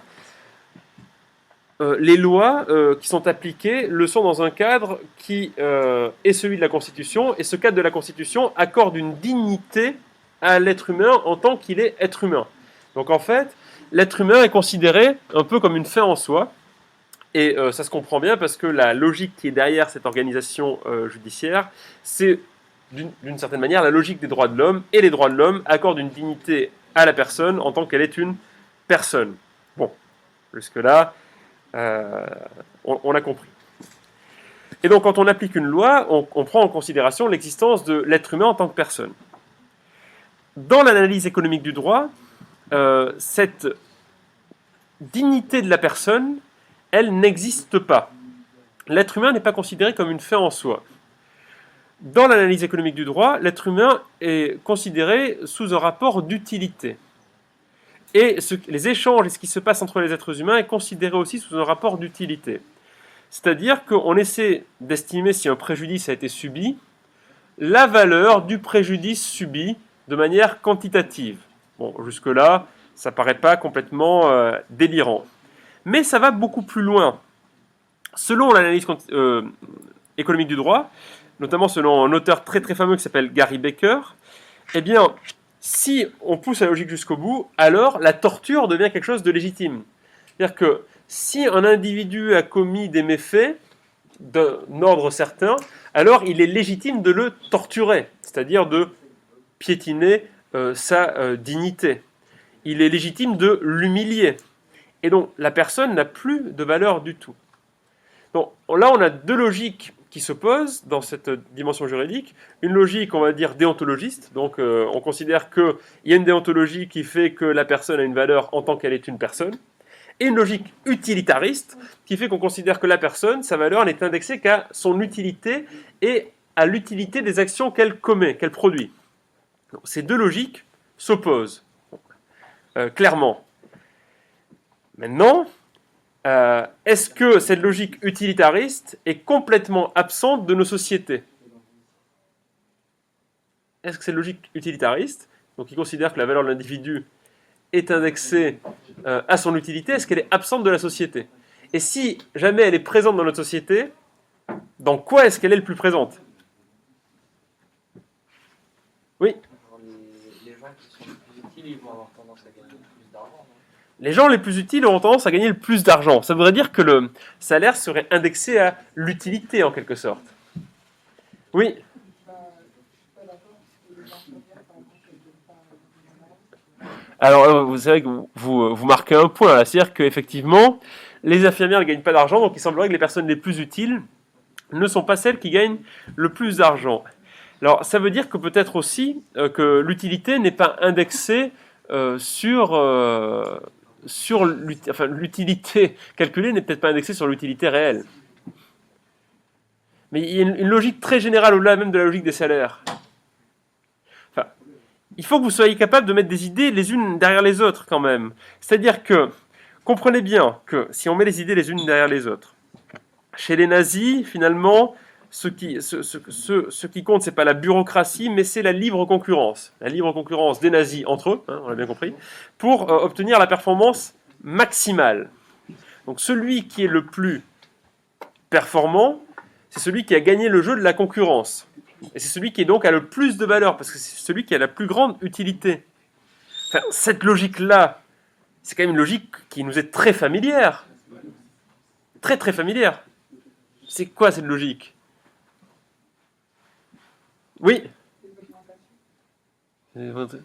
S1: les lois qui sont appliquées le sont dans un cadre qui est celui de la Constitution, et ce cadre de la Constitution accorde une dignité à l'être humain en tant qu'il est être humain. Donc en fait, l'être humain est considéré un peu comme une fin en soi, et ça se comprend bien parce que la logique qui est derrière cette organisation judiciaire, c'est d'une certaine manière la logique des droits de l'homme, et les droits de l'homme accordent une dignité à la personne en tant qu'elle est une personne. Bon, jusque-là, on a compris. Et donc quand on applique une loi, on prend en considération l'existence de l'être humain en tant que personne. Dans l'analyse économique du droit, cette dignité de la personne, elle n'existe pas. L'être humain n'est pas considéré comme une fin en soi. Dans l'analyse économique du droit, l'être humain est considéré sous un rapport d'utilité. Et les échanges et ce qui se passe entre les êtres humains est considéré aussi sous un rapport d'utilité. C'est-à-dire qu'on essaie d'estimer si un préjudice a été subi, la valeur du préjudice subi de manière quantitative. Bon, jusque-là, ça ne paraît pas complètement délirant. Mais ça va beaucoup plus loin. Selon l'analyse économique du droit, notamment selon un auteur très très fameux qui s'appelle Gary Becker, eh bien, si on pousse la logique jusqu'au bout, alors la torture devient quelque chose de légitime. C'est-à-dire que si un individu a commis des méfaits d'un ordre certain, alors il est légitime de le torturer, c'est-à-dire de piétiner sa dignité. Il est légitime de l'humilier. Et donc la personne n'a plus de valeur du tout. Donc là, on a deux logiques qui s'opposent dans cette dimension juridique. Une logique, on va dire, déontologiste. Donc on considère qu'il y a une déontologie qui fait que la personne a une valeur en tant qu'elle est une personne. Et une logique utilitariste qui fait qu'on considère que la personne, sa valeur n'est indexée qu'à son utilité et à l'utilité des actions qu'elle commet, qu'elle produit. Donc, ces deux logiques s'opposent, clairement. Maintenant, est-ce que cette logique utilitariste est complètement absente de nos sociétés? Est-ce que cette logique utilitariste, donc qui considère que la valeur de l'individu est indexée à son utilité, est-ce qu'elle est absente de la société? Et si jamais elle est présente dans notre société, dans quoi est-ce qu'elle est le plus présente? Oui.
S5: Genre les gens qui sont les plus utiles, ils vont avoir tendance à gagner plus d'argent, non?
S1: Les gens les plus utiles auront tendance à gagner le plus d'argent. Ça voudrait dire que le salaire serait indexé à l'utilité en quelque sorte. Oui. Alors, vous savez que vous marquez un point, là, c'est-à-dire qu'effectivement, les infirmières ne gagnent pas d'argent, donc il semblerait que les personnes les plus utiles ne sont pas celles qui gagnent le plus d'argent. Alors, ça veut dire que peut-être aussi que l'utilité n'est pas indexée sur l'utilité calculée n'est peut-être pas indexée sur l'utilité réelle. Mais il y a une logique très générale au-delà même de la logique des salaires. Enfin, il faut que vous soyez capable de mettre des idées les unes derrière les autres quand même. C'est-à-dire que, comprenez bien que si on met les idées les unes derrière les autres, chez les nazis, finalement, ce qui compte, c'est pas la bureaucratie, mais c'est la libre concurrence. La libre concurrence des nazis entre eux, hein, on l'a bien compris, pour obtenir la performance maximale. Donc celui qui est le plus performant, c'est celui qui a gagné le jeu de la concurrence. Et c'est celui qui donc a le plus de valeur, parce que c'est celui qui a la plus grande utilité. Enfin, cette logique-là, c'est quand même une logique qui nous est très familière. Très très familière. C'est quoi cette logique? Oui.
S6: Par exemple,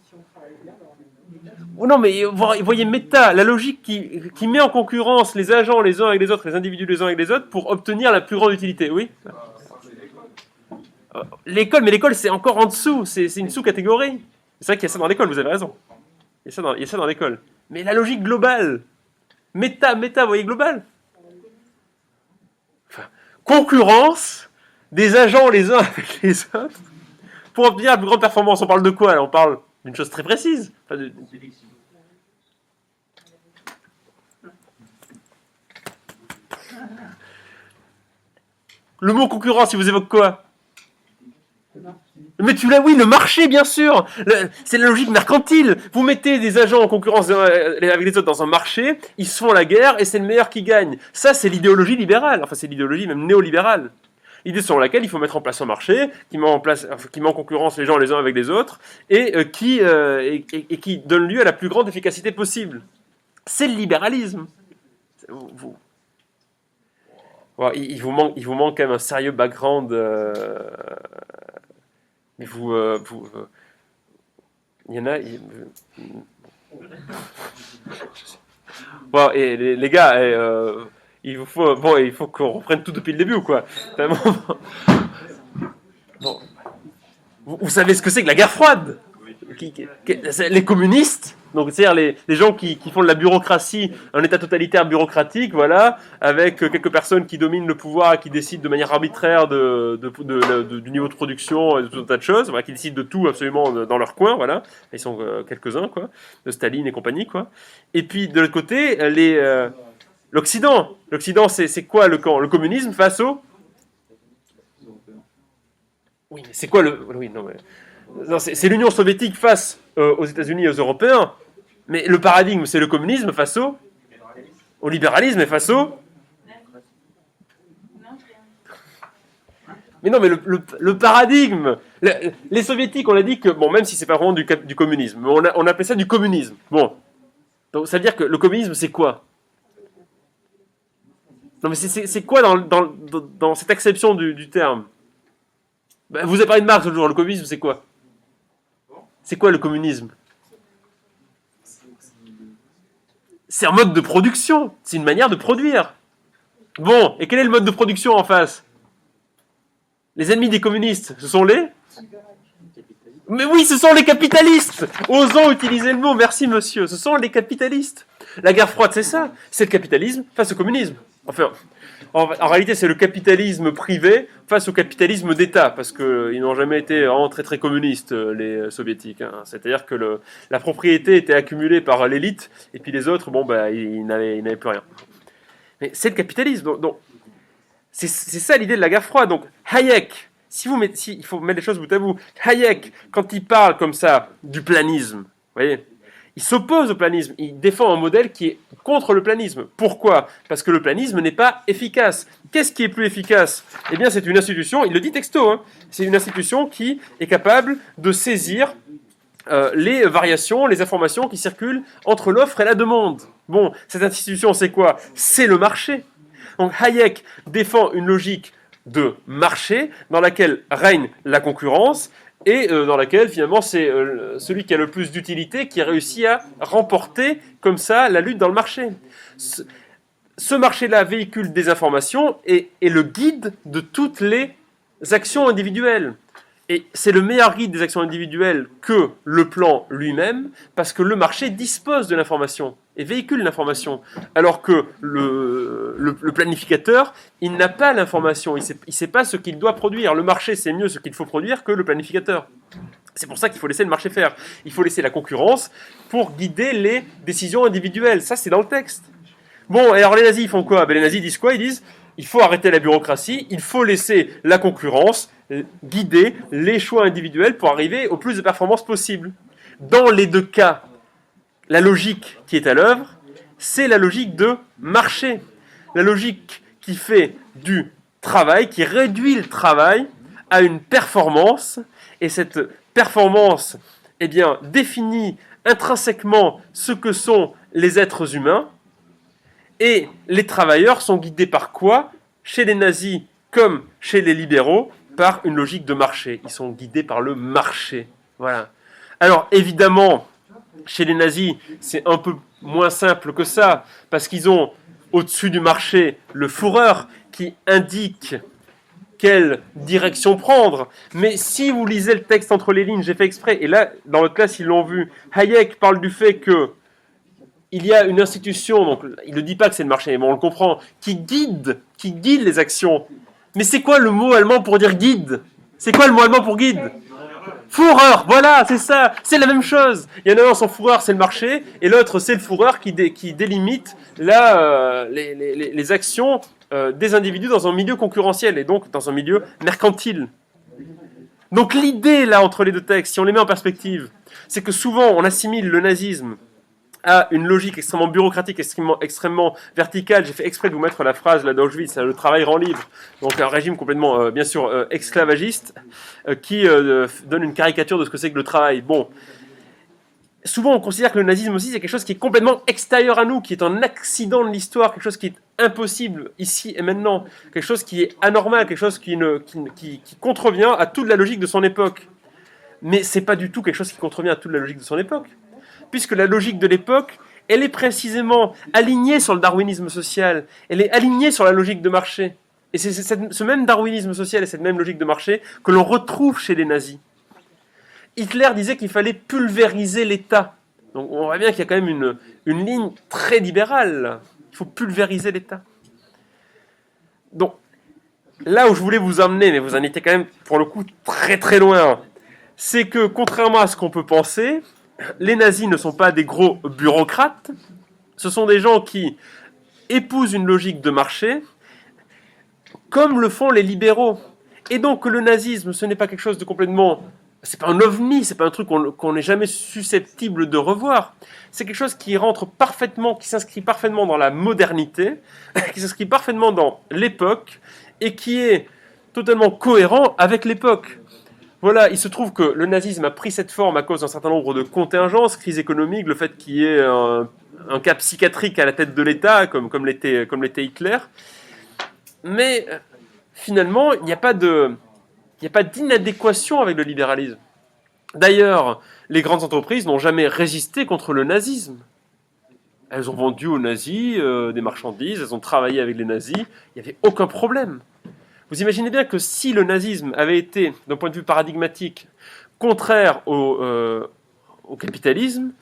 S6: si on travaille bien,
S1: Oh non, mais voyez méta, la logique qui met en concurrence les agents les uns avec les autres, les individus les uns avec les autres, pour obtenir la plus grande utilité. Oui. L'école, mais l'école c'est encore en dessous, c'est une sous-catégorie. C'est vrai qu'il y a ça dans l'école, vous avez raison. Il y a ça dans l'école. Mais la logique globale, méta, vous voyez global. Enfin, concurrence des agents les uns avec les autres pour obtenir la plus grande performance. On parle de quoi là? On parle d'une chose très précise. Enfin, le mot concurrence, il vous évoque quoi? Mais tu l'as, oui, le marché, bien sûr. C'est la logique mercantile. Vous mettez des agents en concurrence avec les autres dans un marché, ils se font la guerre et c'est le meilleur qui gagne. Ça, c'est l'idéologie libérale. Enfin, c'est l'idéologie même néolibérale. L'idée selon laquelle il faut mettre en place un marché qui met en concurrence les gens les uns avec les autres et qui donne lieu à la plus grande efficacité possible. C'est le libéralisme. Bon, il vous manque quand même un sérieux background. Mais il y en a. Bon, et les gars, il faut qu'on reprenne tout depuis le début ou quoi? Bon. Vous savez ce que c'est que la guerre froide? Les communistes, donc c'est-à-dire les gens qui font de la bureaucratie, un état totalitaire bureaucratique, voilà, avec quelques personnes qui dominent le pouvoir et qui décident de manière arbitraire du niveau de production et de tout un tas de choses, voilà, qui décident de tout absolument dans leur coin, voilà, ils sont quelques-uns, quoi, de Staline et compagnie, quoi. Et puis de l'autre côté, l'Occident, c'est quoi le camp? Le communisme face au... Oui, mais c'est quoi le... Oui, non, mais... Non, c'est l'Union soviétique face aux États-Unis et aux Européens, mais le paradigme, c'est le communisme face au libéralisme et face au... Mais non, mais le paradigme, les soviétiques, on a dit que, bon, même si c'est pas vraiment du communisme, mais on appelait ça du communisme. Bon, donc ça veut dire que le communisme, c'est quoi? Non, mais c'est quoi dans cette acception du terme? Ben, vous avez parlé de Marx l'autre jour, le communisme, c'est quoi? C'est quoi le communisme? C'est un mode de production, c'est une manière de produire. Bon, et quel est le mode de production en face? Les ennemis des communistes, ce sont les... Mais oui, ce sont les capitalistes. Osons utiliser le mot, merci monsieur, ce sont les capitalistes. La guerre froide, c'est ça, c'est le capitalisme face au communisme. Enfin, en réalité, c'est le capitalisme privé face au capitalisme d'État, parce qu'ils n'ont jamais été vraiment très très communistes, les soviétiques. Hein. C'est-à-dire que la propriété était accumulée par l'élite, et puis les autres, bon, bah, ils n'avaient plus rien. Mais c'est le capitalisme. Donc c'est ça l'idée de la guerre froide. Donc Hayek, il faut mettre les choses bout à bout. Hayek, quand il parle comme ça du planisme, vous voyez, Il s'oppose au planisme, il défend un modèle qui est contre le planisme. Pourquoi? Parce que le planisme n'est pas efficace. Qu'est-ce qui est plus efficace? Eh bien, c'est une institution, il le dit texto, hein, c'est une institution qui est capable de saisir les variations, les informations qui circulent entre l'offre et la demande. Bon, cette institution, c'est quoi? C'est le marché. Donc Hayek défend une logique de marché dans laquelle règne la concurrence, et dans laquelle finalement c'est celui qui a le plus d'utilité qui réussit à remporter comme ça la lutte dans le marché. Ce marché-là véhicule des informations et est le guide de toutes les actions individuelles. Et c'est le meilleur guide des actions individuelles que le plan lui-même, parce que le marché dispose de l'information et véhicule l'information, alors que le planificateur, il n'a pas l'information, il ne sait pas ce qu'il doit produire. Le marché sait mieux ce qu'il faut produire que le planificateur. C'est pour ça qu'il faut laisser le marché faire. Il faut laisser la concurrence pour guider les décisions individuelles. Ça, c'est dans le texte. Bon, et alors les nazis, ils font quoi? Les nazis disent quoi? Ils disent, il faut arrêter la bureaucratie, il faut laisser la concurrence guider les choix individuels pour arriver au plus de performance possible. Dans les deux cas, la logique qui est à l'œuvre, c'est la logique de marché. La logique qui fait du travail, qui réduit le travail à une performance, et cette performance, eh bien, définit intrinsèquement ce que sont les êtres humains, et les travailleurs sont guidés par quoi? Chez les nazis comme chez les libéraux, par une logique de marché. Ils sont guidés par le marché. Voilà. Alors, évidemment, chez les nazis, c'est un peu moins simple que ça, parce qu'ils ont au-dessus du marché le Führer qui indique quelle direction prendre. Mais si vous lisez le texte entre les lignes, j'ai fait exprès, et là, dans votre classe, ils l'ont vu, Hayek parle du fait que il y a une institution, donc il ne dit pas que c'est le marché, mais on le comprend, qui guide les actions. Mais c'est quoi le mot allemand pour dire guide? C'est quoi le mot allemand pour guide? Führer, voilà, c'est ça, c'est la même chose. Il y en a un, son Führer, c'est le marché, et l'autre, c'est le Führer qui délimite les actions des individus dans un milieu concurrentiel, et donc dans un milieu mercantile. Donc l'idée, là, entre les deux textes, si on les met en perspective, c'est que souvent, on assimile le nazisme à une logique extrêmement bureaucratique, extrêmement verticale. J'ai fait exprès de vous mettre la phrase là d'Auschwitz, le travail rend libre. Donc un régime complètement, bien sûr, esclavagiste, qui donne une caricature de ce que c'est que le travail. Bon, souvent on considère que le nazisme aussi c'est quelque chose qui est complètement extérieur à nous, qui est un accident de l'histoire, quelque chose qui est impossible ici et maintenant, quelque chose qui est anormal, quelque chose qui contrevient à toute la logique de son époque. Mais c'est pas du tout quelque chose qui contrevient à toute la logique de son époque. Puisque la logique de l'époque, elle est précisément alignée sur le darwinisme social, elle est alignée sur la logique de marché. Et c'est ce même darwinisme social et cette même logique de marché que l'on retrouve chez les nazis. Hitler disait qu'il fallait pulvériser l'État. Donc on voit bien qu'il y a quand même une ligne très libérale. Il faut pulvériser l'État. Donc, là où je voulais vous emmener, mais vous en étiez quand même, pour le coup, très très loin, c'est que, contrairement à ce qu'on peut penser, les nazis ne sont pas des gros bureaucrates, ce sont des gens qui épousent une logique de marché, comme le font les libéraux. Et donc le nazisme, ce n'est pas quelque chose de complètement... C'est pas un ovni, c'est pas un truc qu'on n'est jamais susceptible de revoir. C'est quelque chose qui rentre parfaitement, qui s'inscrit parfaitement dans la modernité, qui s'inscrit parfaitement dans l'époque, et qui est totalement cohérent avec l'époque. Voilà, il se trouve que le nazisme a pris cette forme à cause d'un certain nombre de contingences, crise économique, le fait qu'il y ait un cas psychiatrique à la tête de l'État, comme l'était Hitler. Mais finalement, il n'y a pas d'inadéquation avec le libéralisme. D'ailleurs, les grandes entreprises n'ont jamais résisté contre le nazisme. Elles ont vendu aux nazis des marchandises, elles ont travaillé avec les nazis, il n'y avait aucun problème. Vous imaginez bien que si le nazisme avait été, d'un point de vue paradigmatique, contraire au capitalisme,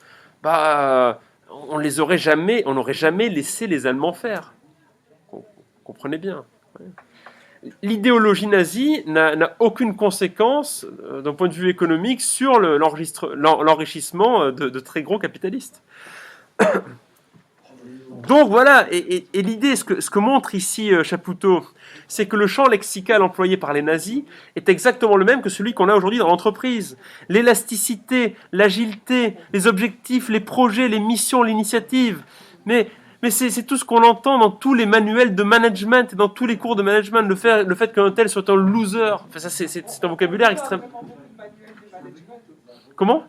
S1: on n'aurait jamais laissé les Allemands faire. Comprenez bien. L'idéologie nazie n'a aucune conséquence, d'un point de vue économique, sur l'enrichissement de très gros capitalistes. Donc voilà, et l'idée, ce que montre ici Chapoutot, c'est que le champ lexical employé par les nazis est exactement le même que celui qu'on a aujourd'hui dans l'entreprise. L'élasticité, l'agilité, les objectifs, les projets, les missions, l'initiative. Mais c'est tout ce qu'on entend dans tous les manuels de management et dans tous les cours de management. Le fait qu'un tel soit un loser, enfin, ça, c'est un vocabulaire extrême. Comment ?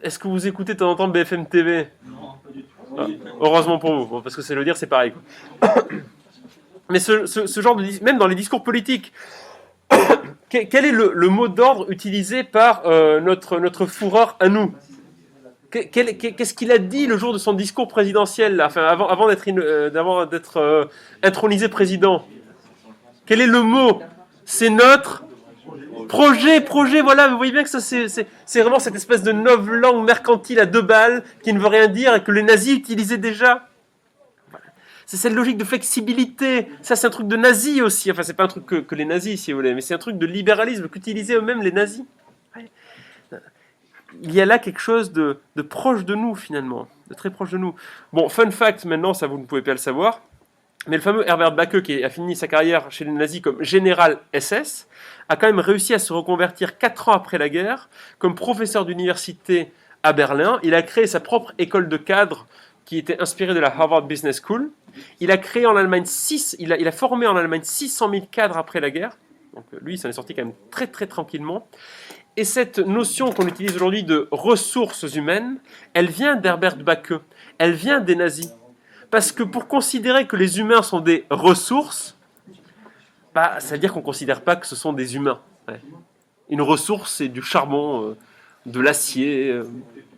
S1: Est-ce que vous écoutez de temps en temps BFM TV ?
S2: Non, pas du tout.
S1: Ah, heureusement pour vous, parce que c'est le dire, c'est pareil, quoi. Mais ce genre de même dans les discours politiques, quel est le mot d'ordre utilisé par notre fourreur à nous ? Qu'est-ce qu'il a dit le jour de son discours présidentiel, là, enfin, avant d'être intronisé président ? Quel est le mot ? C'est notre projet, voilà, vous voyez bien que ça, c'est vraiment cette espèce de novlangue mercantile à deux balles qui ne veut rien dire et que les nazis utilisaient déjà. C'est cette logique de flexibilité, ça c'est un truc de nazis aussi, enfin c'est pas un truc que les nazis si vous voulez, mais c'est un truc de libéralisme qu'utilisaient eux-mêmes les nazis. Il y a là quelque chose de proche de nous finalement, de très proche de nous. Bon, fun fact maintenant, ça vous ne pouvez pas le savoir, mais le fameux Herbert Backe qui a fini sa carrière chez les nazis comme général SS, a quand même réussi à se reconvertir 4 ans après la guerre comme professeur d'université à Berlin. Il a créé sa propre école de cadres qui était inspirée de la Harvard Business School. Il a créé en Allemagne il a formé en Allemagne 600 000 cadres après la guerre. Donc lui, il s'en est sorti quand même très très tranquillement. Et cette notion qu'on utilise aujourd'hui de ressources humaines, elle vient d'Herbert Backe, elle vient des nazis. Parce que pour considérer que les humains sont des ressources, ça veut dire qu'on ne considère pas que ce sont des humains. Ouais. Une ressource, c'est du charbon, de l'acier,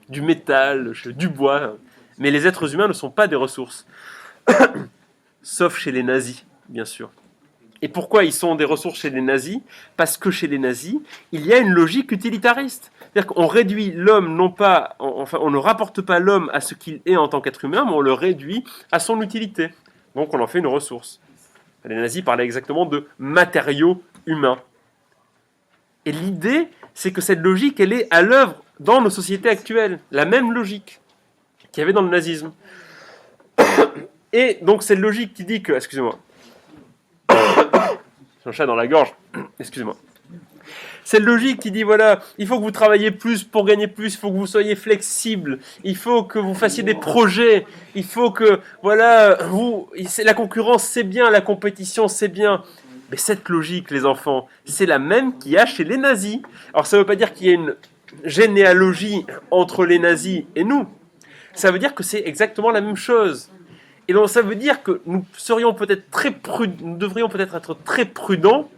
S1: du métal, du bois. Mais les êtres humains ne sont pas des ressources. Sauf chez les nazis, bien sûr. Et pourquoi ils sont des ressources chez les nazis ? Parce que chez les nazis, il y a une logique utilitariste. C'est-à-dire qu'on réduit l'homme, non pas, on ne rapporte pas l'homme à ce qu'il est en tant qu'être humain, mais on le réduit à son utilité. Donc on en fait une ressource. Les nazis parlaient exactement de matériaux humains. Et l'idée, c'est que cette logique, elle est à l'œuvre dans nos sociétés actuelles. La même logique qu'il y avait dans le nazisme. Et donc cette logique qui dit que... Excusez-moi. J'ai un chat dans la gorge. Excusez-moi. Cette logique qui dit, voilà, il faut que vous travaillez plus pour gagner plus, il faut que vous soyez flexible, il faut que vous fassiez des projets, il faut que, voilà, la concurrence c'est bien, la compétition c'est bien. Mais cette logique, les enfants, c'est la même qu'il y a chez les nazis. Alors ça ne veut pas dire qu'il y a une généalogie entre les nazis et nous. Ça veut dire que c'est exactement la même chose. Et donc ça veut dire que nous devrions peut-être être très prudents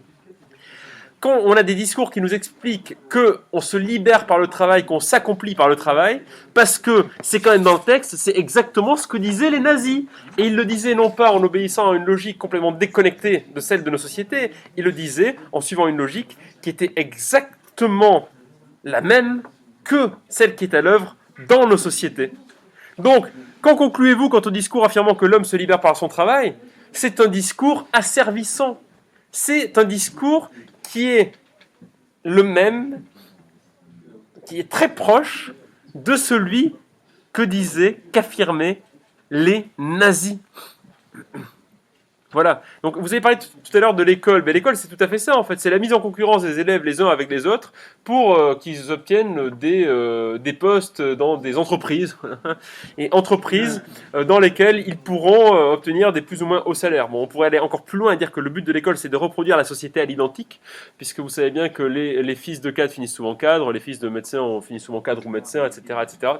S1: quand on a des discours qui nous expliquent qu'on se libère par le travail, qu'on s'accomplit par le travail, parce que c'est quand même dans le texte, c'est exactement ce que disaient les nazis. Et ils le disaient non pas en obéissant à une logique complètement déconnectée de celle de nos sociétés, ils le disaient en suivant une logique qui était exactement la même que celle qui est à l'œuvre dans nos sociétés. Donc, qu'en concluez-vous quant au discours affirmant que l'homme se libère par son travail ? C'est un discours asservissant. C'est un discours qui est le même, qui est très proche de celui qu'affirmaient les nazis. Voilà. Donc vous avez parlé tout à l'heure de l'école. Mais l'école, c'est tout à fait ça, en fait. C'est la mise en concurrence des élèves les uns avec les autres pour qu'ils obtiennent des postes dans des entreprises. Et entreprises dans lesquelles ils pourront obtenir des plus ou moins hauts salaires. Bon, on pourrait aller encore plus loin et dire que le but de l'école, c'est de reproduire la société à l'identique, puisque vous savez bien que les fils de cadres finissent souvent cadres, les fils de médecins finissent souvent cadres ou médecins, etc., etc.,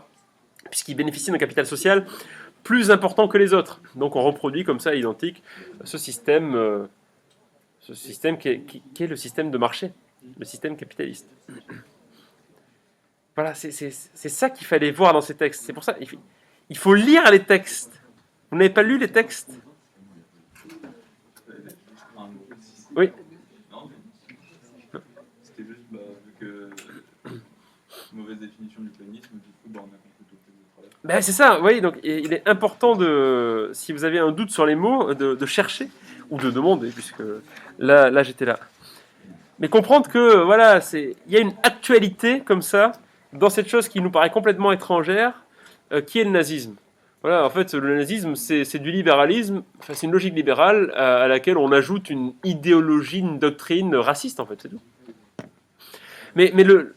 S1: puisqu'ils bénéficient d'un capital social plus important que les autres. Donc on reproduit comme ça, à l'identique, ce système qui est le système de marché, le système capitaliste. Voilà, c'est ça qu'il fallait voir dans ces textes. C'est pour ça il faut lire les textes. Vous n'avez pas lu les textes ? Oui.
S4: C'était juste, vu que mauvaise définition du communisme, du coup, on a compris tout le travail.
S1: Ben c'est ça, oui, donc il est important si vous avez un doute sur les mots, de chercher, ou de demander, puisque là j'étais là. Mais comprendre que, voilà, il y a une actualité comme ça, dans cette chose qui nous paraît complètement étrangère, qui est le nazisme. Voilà, en fait, le nazisme, c'est du libéralisme, enfin, c'est une logique libérale à laquelle on ajoute une idéologie, une doctrine raciste, en fait, c'est tout. Mais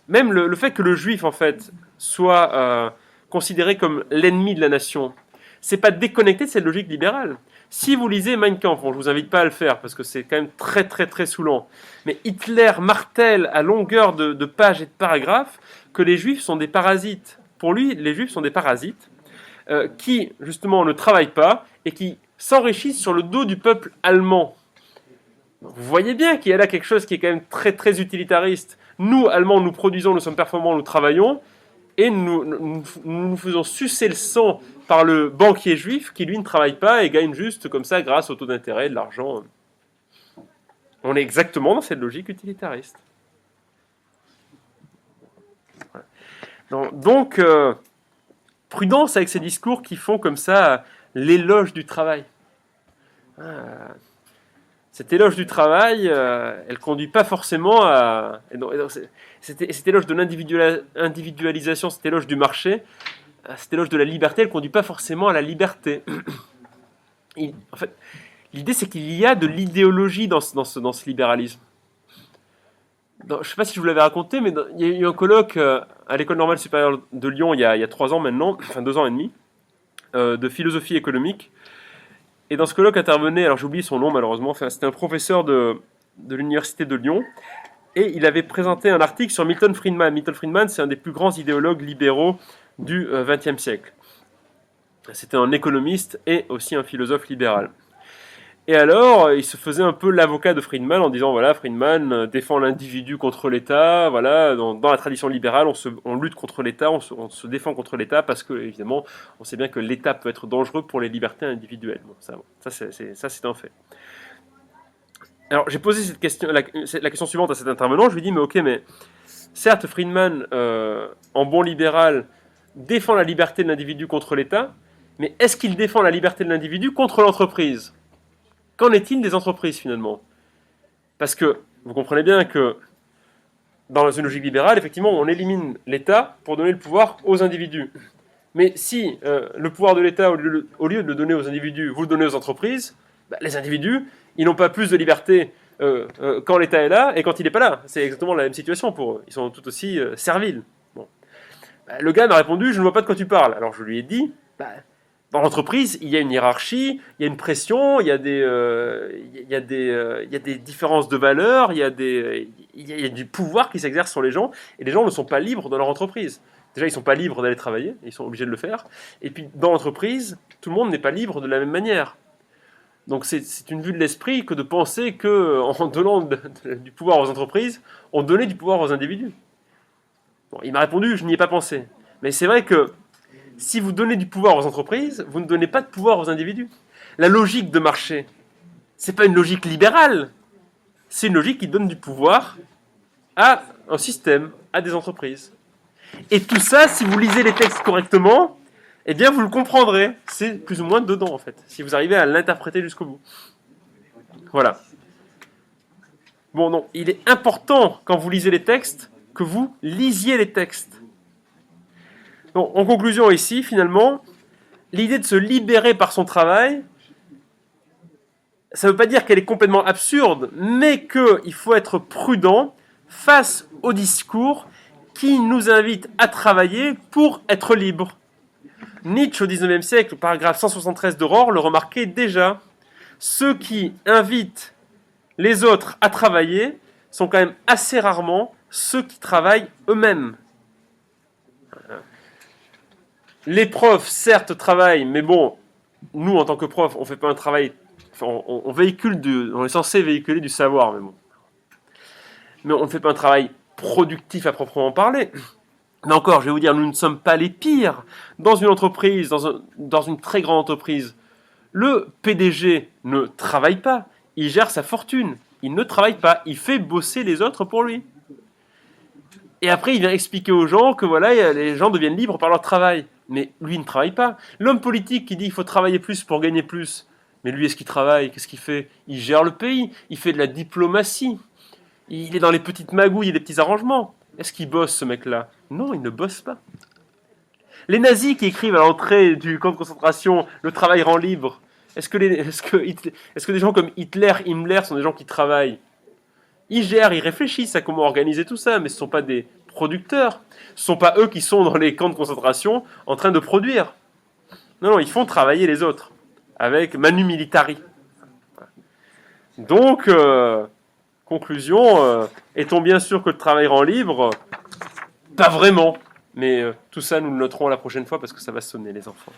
S1: même le fait que le juif, en fait, soit considéré comme l'ennemi de la nation, c'est pas déconnecté de cette logique libérale. Si vous lisez Mein Kampf, bon, je vous invite pas à le faire parce que c'est quand même très très très saoulant, mais Hitler martèle à longueur de pages et de paragraphes que les juifs sont des parasites. Pour lui, les juifs sont des parasites qui, justement, ne travaillent pas et qui s'enrichissent sur le dos du peuple allemand. Vous voyez bien qu'il y a là quelque chose qui est quand même très très utilitariste. Nous, Allemands, nous produisons, nous sommes performants, nous travaillons, et nous faisons sucer le sang par le banquier juif qui, lui, ne travaille pas et gagne juste comme ça grâce au taux d'intérêt, de l'argent. On est exactement dans cette logique utilitariste. Donc, prudence avec ces discours qui font comme ça l'éloge du travail. Cette éloge du travail, elle conduit pas forcément à... Cette éloge de l'individualisation, cette éloge du marché, cette éloge de la liberté, elle conduit pas forcément à la liberté. En fait, l'idée c'est qu'il y a de l'idéologie dans ce libéralisme. Je ne sais pas si je vous l'avais raconté, mais il y a eu un colloque à l'École normale supérieure de Lyon il y a 3 ans maintenant, enfin 2 ans et demi, de philosophie économique. Et dans ce colloque intervenait, alors j'oublie son nom malheureusement, enfin, c'était un professeur de l'université de Lyon, et il avait présenté un article sur Milton Friedman. Milton Friedman, c'est un des plus grands idéologues libéraux du XXe siècle. C'était un économiste et aussi un philosophe libéral. Et alors, il se faisait un peu l'avocat de Friedman en disant, voilà, Friedman défend l'individu contre l'État, voilà, dans la tradition libérale, on lutte contre l'État, on se défend contre l'État parce que, évidemment, on sait bien que l'État peut être dangereux pour les libertés individuelles. Bon, ça c'est un fait. Alors, j'ai posé cette question, la question suivante à cet intervenant, je lui ai dit, mais ok, mais certes, Friedman, en bon libéral, défend la liberté de l'individu contre l'État, mais est-ce qu'il défend la liberté de l'individu contre l'entreprise ? Qu'en est-il des entreprises finalement ? Parce que vous comprenez bien que dans une logique libérale, effectivement, on élimine l'État pour donner le pouvoir aux individus. Mais si le pouvoir de l'État, au lieu de le donner aux individus, vous le donnez aux entreprises, les individus, ils n'ont pas plus de liberté quand l'État est là et quand il n'est pas là. C'est exactement la même situation pour eux. Ils sont tout aussi serviles. Bon. Le gars m'a répondu, je ne vois pas de quoi tu parles. Alors je lui ai dit, dans l'entreprise, il y a une hiérarchie, il y a une pression, il y a des différences de valeurs, il y a du pouvoir qui s'exerce sur les gens, et les gens ne sont pas libres dans leur entreprise. Déjà, ils ne sont pas libres d'aller travailler, ils sont obligés de le faire. Et puis, dans l'entreprise, tout le monde n'est pas libre de la même manière. Donc, c'est une vue de l'esprit que de penser qu'en donnant du pouvoir aux entreprises, on donnait du pouvoir aux individus. Bon, il m'a répondu, je n'y ai pas pensé. Mais c'est vrai que si vous donnez du pouvoir aux entreprises, vous ne donnez pas de pouvoir aux individus. La logique de marché, c'est pas une logique libérale, c'est une logique qui donne du pouvoir à un système, à des entreprises. Et tout ça, si vous lisez les textes correctement, eh bien vous le comprendrez. C'est plus ou moins dedans en fait, si vous arrivez à l'interpréter jusqu'au bout. Voilà. Bon, non, il est important quand vous lisez les textes que vous lisiez les textes. Bon, en conclusion ici, finalement, l'idée de se libérer par son travail, ça ne veut pas dire qu'elle est complètement absurde, mais qu'il faut être prudent face au discours qui nous invite à travailler pour être libre. Nietzsche, au XIXe siècle, au paragraphe 173 d'Aurore, le remarquait déjà. Ceux qui invitent les autres à travailler sont quand même assez rarement ceux qui travaillent eux-mêmes. Les profs, certes, travaillent, mais bon, nous, en tant que profs, on ne fait pas un travail... Enfin, on est censé véhiculer du savoir, mais bon. Mais on ne fait pas un travail productif à proprement parler. Mais encore, je vais vous dire, nous ne sommes pas les pires. Dans une entreprise, dans une très grande entreprise, le PDG ne travaille pas. Il gère sa fortune. Il ne travaille pas. Il fait bosser les autres pour lui. Et après, il vient expliquer aux gens que voilà, les gens deviennent libres par leur travail. Mais lui, il ne travaille pas. L'homme politique qui dit qu'il faut travailler plus pour gagner plus. Mais lui, est-ce qu'il travaille ? Qu'est-ce qu'il fait ? Il gère le pays. Il fait de la diplomatie. Il est dans les petites magouilles et les petits arrangements. Est-ce qu'il bosse, ce mec-là ? Non, il ne bosse pas. Les nazis qui écrivent à l'entrée du camp de concentration « Le travail rend libre », est-ce que des gens comme Hitler, Himmler sont des gens qui travaillent? Ils gèrent, ils réfléchissent à comment organiser tout ça, mais ce ne sont pas des producteurs. Ce ne sont pas eux qui sont dans les camps de concentration en train de produire. Non, non, ils font travailler les autres avec manu militari. Donc, conclusion, est-on bien sûr que le travail rend libre? Pas vraiment. Mais tout ça, nous le noterons la prochaine fois parce que ça va sonner, les enfants.